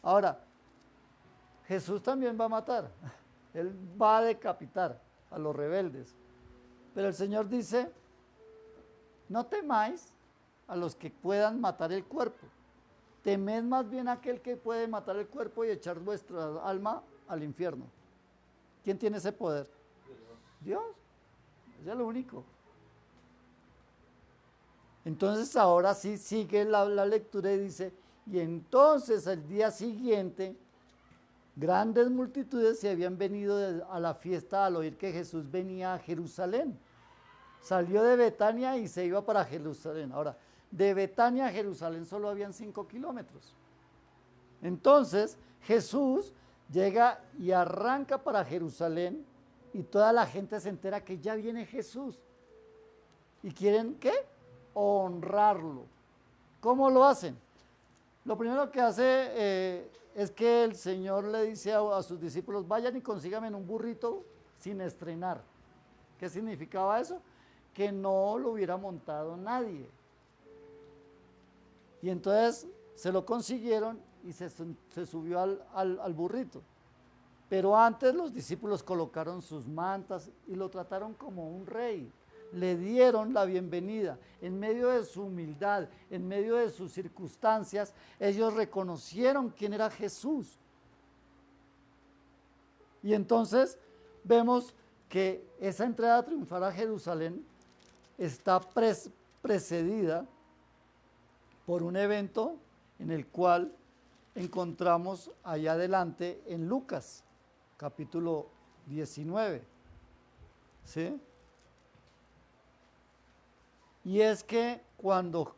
Ahora, Jesús también va a matar. Él va a decapitar a los rebeldes. Pero el Señor dice, no temáis a los que puedan matar el cuerpo. Temed más bien a aquel que puede matar el cuerpo y echar vuestra alma al infierno. ¿Quién tiene ese poder? Dios. Ese es lo único. Entonces ahora sí sigue la lectura y dice, y entonces al día siguiente, grandes multitudes se habían venido a la fiesta al oír que Jesús venía a Jerusalén. Salió de Betania y se iba para Jerusalén. Ahora, de Betania a Jerusalén solo habían 5 kilómetros. Entonces Jesús llega y arranca para Jerusalén y toda la gente se entera que ya viene Jesús. ¿Y quieren qué? Honrarlo. ¿Cómo lo hacen? Lo primero que hace es que el Señor le dice a sus discípulos, vayan y consíganme un burrito sin estrenar. ¿Qué significaba eso? Que no lo hubiera montado nadie. Y entonces se lo consiguieron y se subió al burrito. Pero antes los discípulos colocaron sus mantas y lo trataron como un rey. Le dieron la bienvenida. En medio de su humildad, en medio de sus circunstancias, ellos reconocieron quién era Jesús. Y entonces vemos que esa entrada triunfal a Jerusalén está precedida por un evento en el cual encontramos allá adelante en Lucas, capítulo 19. ¿Sí? Y es que cuando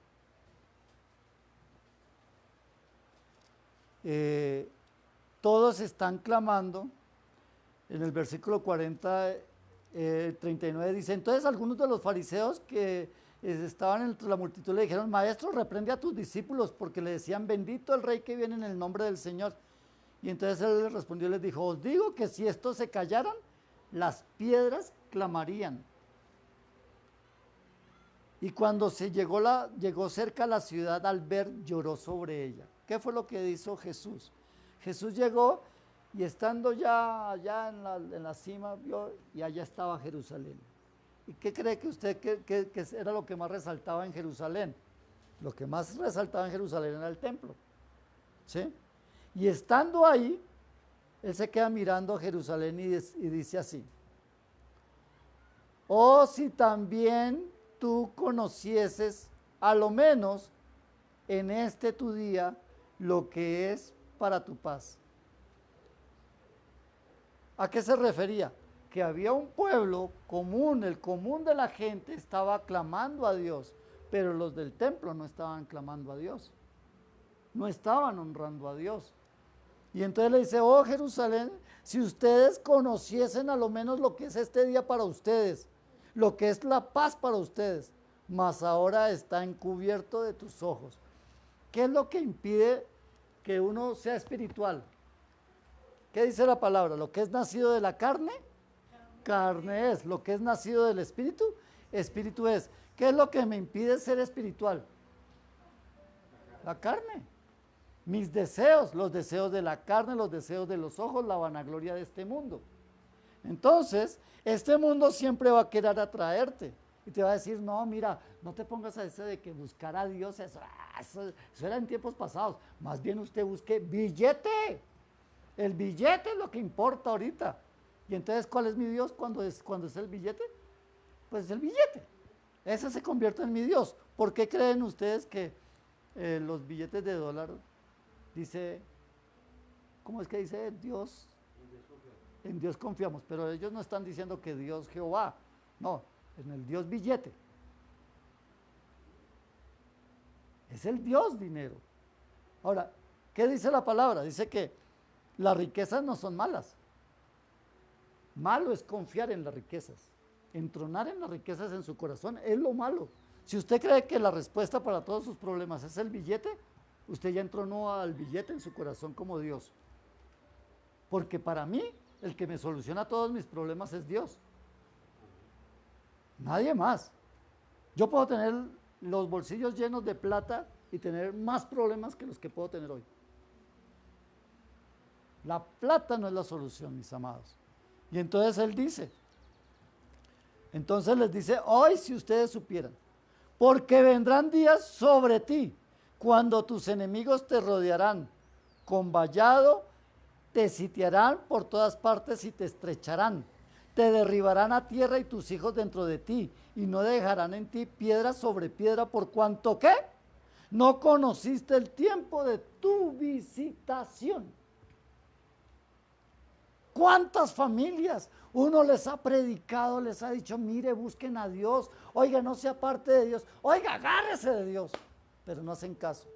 todos están clamando, en el versículo 39 dice, entonces algunos de los fariseos que estaban entre la multitud le dijeron, maestro, reprende a tus discípulos, porque le decían, bendito el rey que viene en el nombre del Señor. Y entonces él les respondió y les dijo, os digo que si estos se callaran, las piedras clamarían. Y cuando llegó cerca a la ciudad, al ver, lloró sobre ella. ¿Qué fue lo que hizo Jesús? Jesús llegó y estando ya allá en la cima, vio y allá estaba Jerusalén. ¿Y qué cree que usted que era lo que más resaltaba en Jerusalén? Lo que más resaltaba en Jerusalén era el templo. ¿Sí? Y estando ahí, él se queda mirando a Jerusalén y dice así, oh, si también tú conocieses, a lo menos en este tu día, lo que es para tu paz. ¿A qué se refería? Que había un pueblo común, el común de la gente estaba clamando a Dios, pero los del templo no estaban clamando a Dios, no estaban honrando a Dios. Y entonces le dice, oh Jerusalén, si ustedes conociesen a lo menos lo que es este día para ustedes, lo que es la paz para ustedes, mas ahora está encubierto de tus ojos. ¿Qué es lo que impide que uno sea espiritual? ¿Qué dice la palabra? Lo que es nacido de la carne, carne es. Lo que es nacido del espíritu, espíritu es. ¿Qué es lo que me impide ser espiritual? La carne. Mis deseos, los deseos de la carne, los deseos de los ojos, la vanagloria de este mundo. Entonces, este mundo siempre va a querer atraerte y te va a decir, no, mira, no te pongas a ese de que buscar a Dios, eso era en tiempos pasados. Más bien usted busque billete. El billete es lo que importa ahorita. Y entonces, ¿cuál es mi Dios cuando es el billete? Pues es el billete. Ese se convierte en mi Dios. ¿Por qué creen ustedes que los billetes de dólar dice, ¿cómo es que dice Dios? En Dios confiamos, pero ellos no están diciendo que Dios Jehová, no, en el Dios billete. Es el Dios dinero. Ahora, ¿qué dice la palabra? Dice que las riquezas no son malas. Malo es confiar en las riquezas. Entronar en las riquezas en su corazón es lo malo. Si usted cree que la respuesta para todos sus problemas es el billete, usted ya entronó al billete en su corazón como Dios. Porque para mí, el que me soluciona todos mis problemas es Dios. Nadie más. Yo puedo tener los bolsillos llenos de plata y tener más problemas que los que puedo tener hoy. La plata no es la solución, mis amados. Y entonces él dice, entonces les dice, hoy si ustedes supieran, porque vendrán días sobre ti, cuando tus enemigos te rodearán con vallado, te sitiarán por todas partes y te estrecharán, te derribarán a tierra y tus hijos dentro de ti, y no dejarán en ti piedra sobre piedra, por cuanto ¿qué? No conociste el tiempo de tu visitación. ¿Cuántas familias uno les ha predicado, les ha dicho, mire, busquen a Dios, oiga, no sea parte de Dios, oiga, agárrese de Dios, pero no hacen caso?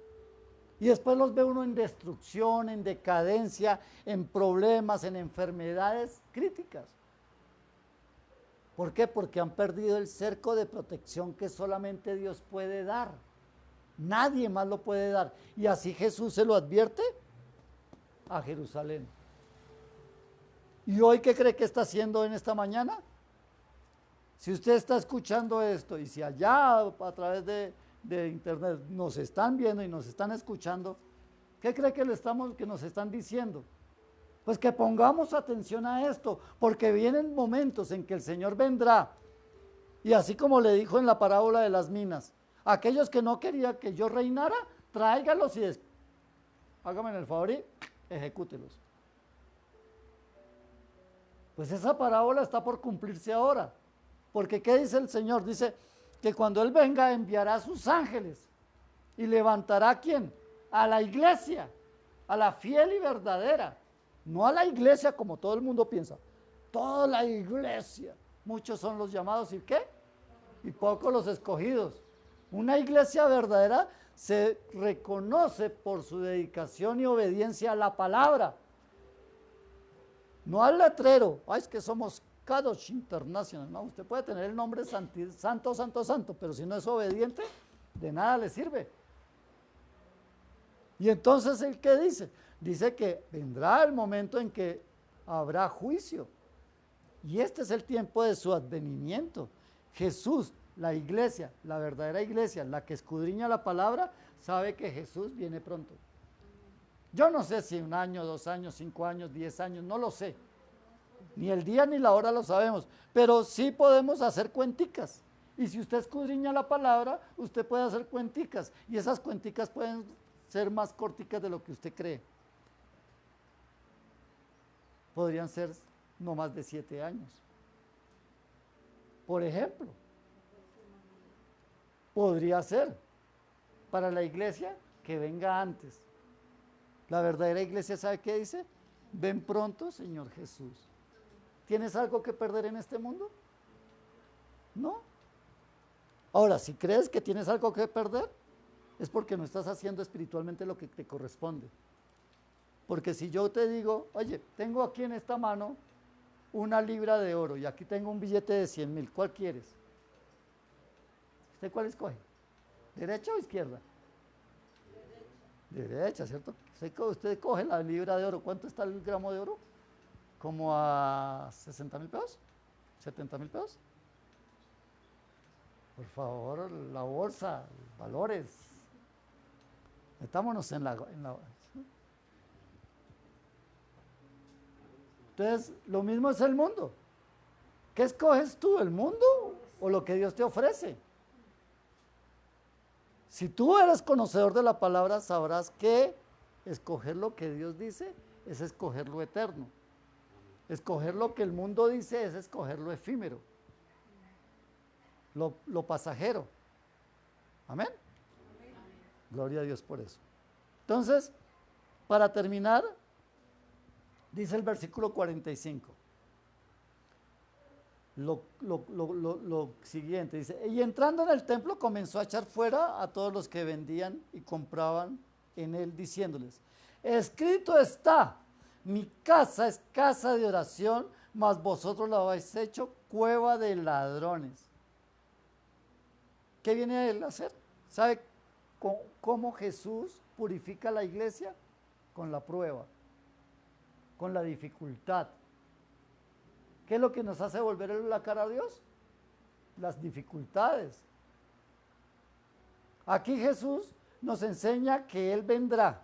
Y después los ve uno en destrucción, en decadencia, en problemas, en enfermedades críticas. ¿Por qué? Porque han perdido el cerco de protección que solamente Dios puede dar. Nadie más lo puede dar. Y así Jesús se lo advierte a Jerusalén. ¿Y hoy qué cree que está haciendo en esta mañana? Si usted está escuchando esto y si allá a través de internet nos están viendo y nos están escuchando, ¿qué cree que nos están diciendo? Pues que pongamos atención a esto, porque vienen momentos en que el Señor vendrá, y así como le dijo en la parábola de las minas, aquellos que no querían que yo reinara, tráigalos y hágame el favor y ejecútelos. Pues esa parábola está por cumplirse ahora, porque ¿qué dice el Señor? Dice que cuando Él venga enviará a sus ángeles y levantará ¿a quién? A la iglesia, a la fiel y verdadera, no a la iglesia como todo el mundo piensa, toda la iglesia. Muchos son los llamados ¿y qué? Y pocos los escogidos. Una iglesia verdadera se reconoce por su dedicación y obediencia a la palabra. No al letrero, es que somos Kadosh International, no, usted puede tener el nombre santo, santo, santo, pero si no es obediente, de nada le sirve. Y entonces, ¿el qué dice? Dice que vendrá el momento en que habrá juicio, y este es el tiempo de su advenimiento. Jesús, la iglesia, la verdadera iglesia, la que escudriña la palabra, sabe que Jesús viene pronto. Yo no sé si 1 año, 2 años, 5 años, 10 años, no lo sé. Ni el día ni la hora lo sabemos, pero sí podemos hacer cuenticas. Y si usted escudriña la palabra, usted puede hacer cuenticas. Y esas cuenticas pueden ser más corticas de lo que usted cree. Podrían ser no más de 7 años. Por ejemplo, podría ser para la iglesia que venga antes. La verdadera iglesia, ¿sabe qué dice? Ven pronto, Señor Jesús. ¿Tienes algo que perder en este mundo? No. Ahora, si crees que tienes algo que perder, es porque no estás haciendo espiritualmente lo que te corresponde. Porque si yo te digo, oye, tengo aquí en esta mano 1 libra de oro y aquí tengo un billete de 100,000, ¿cuál quieres? ¿Usted cuál escoge? ¿Derecha o izquierda? De derecha, ¿cierto? Usted coge la libra de oro. ¿Cuánto está el gramo de oro? Como a 60.000 pesos, 70.000 pesos. Por favor, la bolsa, valores. Metámonos en la. Entonces, lo mismo es el mundo. ¿Qué escoges tú, el mundo o lo que Dios te ofrece? Si tú eres conocedor de la palabra, sabrás que escoger lo que Dios dice es escoger lo eterno. Escoger lo que el mundo dice es escoger lo efímero, lo pasajero. Amén. Gloria a Dios por eso. Entonces, para terminar, dice el versículo 45. Lo siguiente, dice, y entrando en el templo comenzó a echar fuera a todos los que vendían y compraban en él, diciéndoles, escrito está, mi casa es casa de oración, mas vosotros la habéis hecho cueva de ladrones. ¿Qué viene él a hacer? ¿Sabe cómo Jesús purifica la iglesia? Con la prueba, con la dificultad. ¿Qué es lo que nos hace volver la cara a Dios? Las dificultades. Aquí Jesús nos enseña que Él vendrá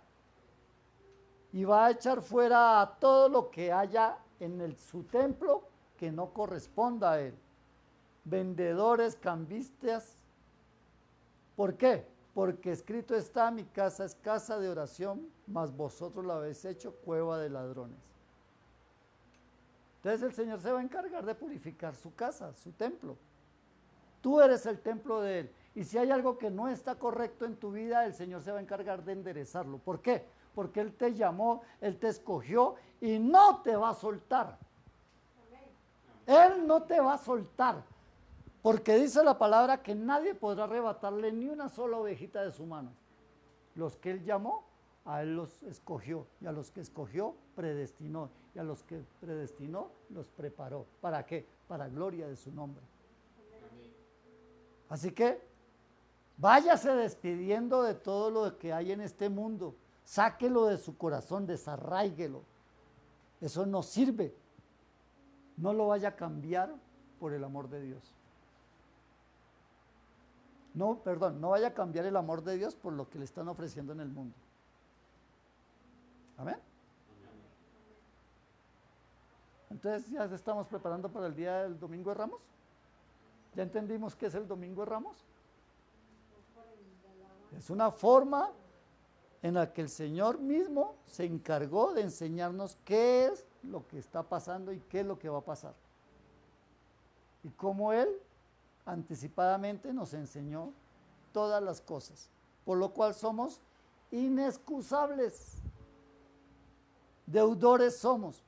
y va a echar fuera a todo lo que haya en su templo que no corresponda a Él. Vendedores, cambistas. ¿Por qué? Porque escrito está, mi casa es casa de oración, mas vosotros la habéis hecho cueva de ladrones. Entonces el Señor se va a encargar de purificar su casa, su templo. Tú eres el templo de Él. Y si hay algo que no está correcto en tu vida, el Señor se va a encargar de enderezarlo. ¿Por qué? Porque Él te llamó, Él te escogió y no te va a soltar. Él no te va a soltar. Porque dice la palabra que nadie podrá arrebatarle ni una sola ovejita de su mano. Los que Él llamó, a Él los escogió. Y a los que escogió, predestinó. Y a los que predestinó, los preparó. ¿Para qué? Para gloria de su nombre. Así que, váyase despidiendo de todo lo que hay en este mundo. Sáquelo de su corazón, desarráiguelo. Eso no sirve. No lo vaya a cambiar por el amor de Dios. No vaya a cambiar el amor de Dios por lo que le están ofreciendo en el mundo. Amén. Entonces ya estamos preparando para el día del Domingo de Ramos. ¿Ya entendimos qué es el Domingo de Ramos? Es una forma en la que el Señor mismo se encargó de enseñarnos qué es lo que está pasando y qué es lo que va a pasar. Y cómo Él anticipadamente nos enseñó todas las cosas, por lo cual somos inexcusables, deudores somos.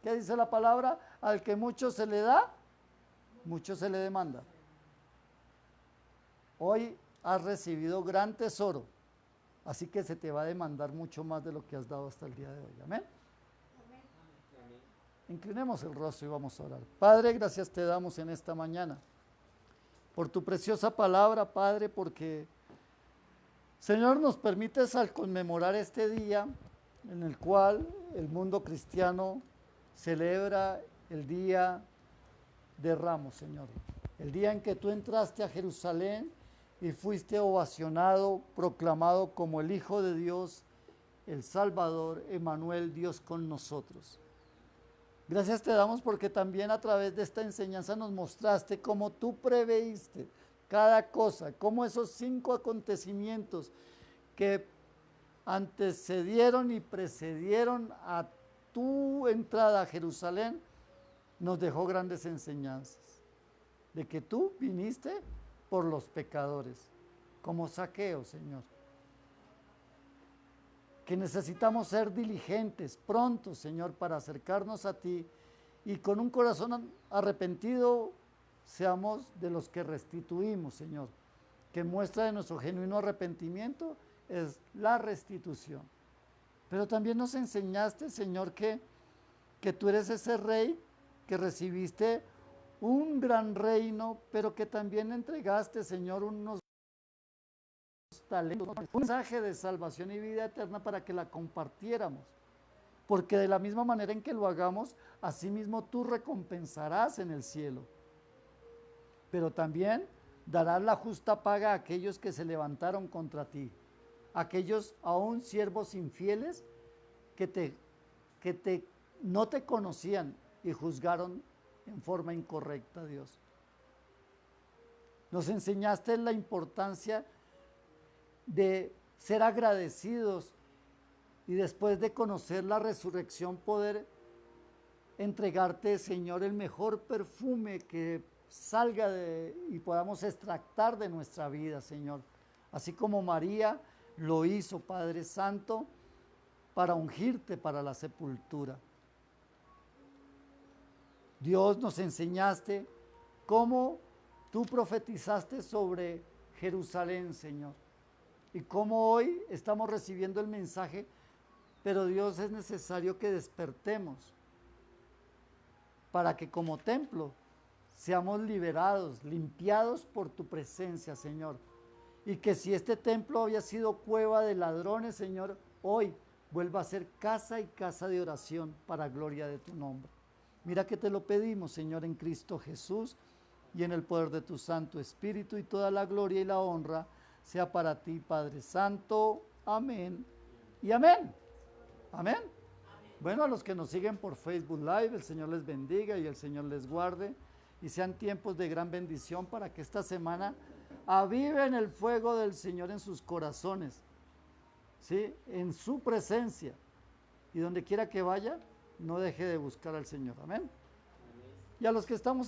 ¿Qué dice la palabra? Al que mucho se le da, mucho se le demanda. Hoy has recibido gran tesoro, así que se te va a demandar mucho más de lo que has dado hasta el día de hoy. Amén. Inclinemos el rostro y vamos a orar. Padre, gracias te damos en esta mañana por tu preciosa palabra, Padre, porque, Señor, nos permites al conmemorar este día en el cual el mundo cristiano celebra el día de Ramos, Señor. El día en que tú entraste a Jerusalén y fuiste ovacionado, proclamado como el Hijo de Dios, el Salvador, Emmanuel, Dios con nosotros. Gracias te damos porque también a través de esta enseñanza nos mostraste cómo tú preveíste cada cosa, cómo esos 5 acontecimientos que antecedieron y precedieron a tu entrada a Jerusalén nos dejó grandes enseñanzas. De que tú viniste por los pecadores, como Zaqueo, Señor. Que necesitamos ser diligentes, prontos, Señor, para acercarnos a ti y con un corazón arrepentido seamos de los que restituimos, Señor. Que muestra de nuestro genuino arrepentimiento es la restitución. Pero también nos enseñaste, Señor, que tú eres ese rey que recibiste un gran reino, pero que también entregaste, Señor, unos talentos, un mensaje de salvación y vida eterna para que la compartiéramos. Porque de la misma manera en que lo hagamos, asimismo tú recompensarás en el cielo. Pero también darás la justa paga a aquellos que se levantaron contra ti, aquellos aún siervos infieles que no te conocían y juzgaron en forma incorrecta, Dios. Nos enseñaste la importancia de ser agradecidos y después de conocer la resurrección poder entregarte, Señor, el mejor perfume que salga y podamos extractar de nuestra vida, Señor. Así como María lo hizo, Padre Santo, para ungirte para la sepultura. Dios, nos enseñaste cómo tú profetizaste sobre Jerusalén, Señor. Y cómo hoy estamos recibiendo el mensaje, pero Dios, es necesario que despertemos para que como templo seamos liberados, limpiados por tu presencia, Señor. Y que si este templo había sido cueva de ladrones, Señor, hoy vuelva a ser casa y casa de oración para gloria de tu nombre. Mira que te lo pedimos, Señor, en Cristo Jesús y en el poder de tu Santo Espíritu, y toda la gloria y la honra sea para ti, Padre Santo. Amén y amén. Amén. Bueno, a los que nos siguen por Facebook Live, el Señor les bendiga y el Señor les guarde, y sean tiempos de gran bendición para que esta semana aviven el fuego del Señor en sus corazones, ¿sí? En su presencia, y donde quiera que vaya, no deje de buscar al Señor. Amén. Y a los que estamos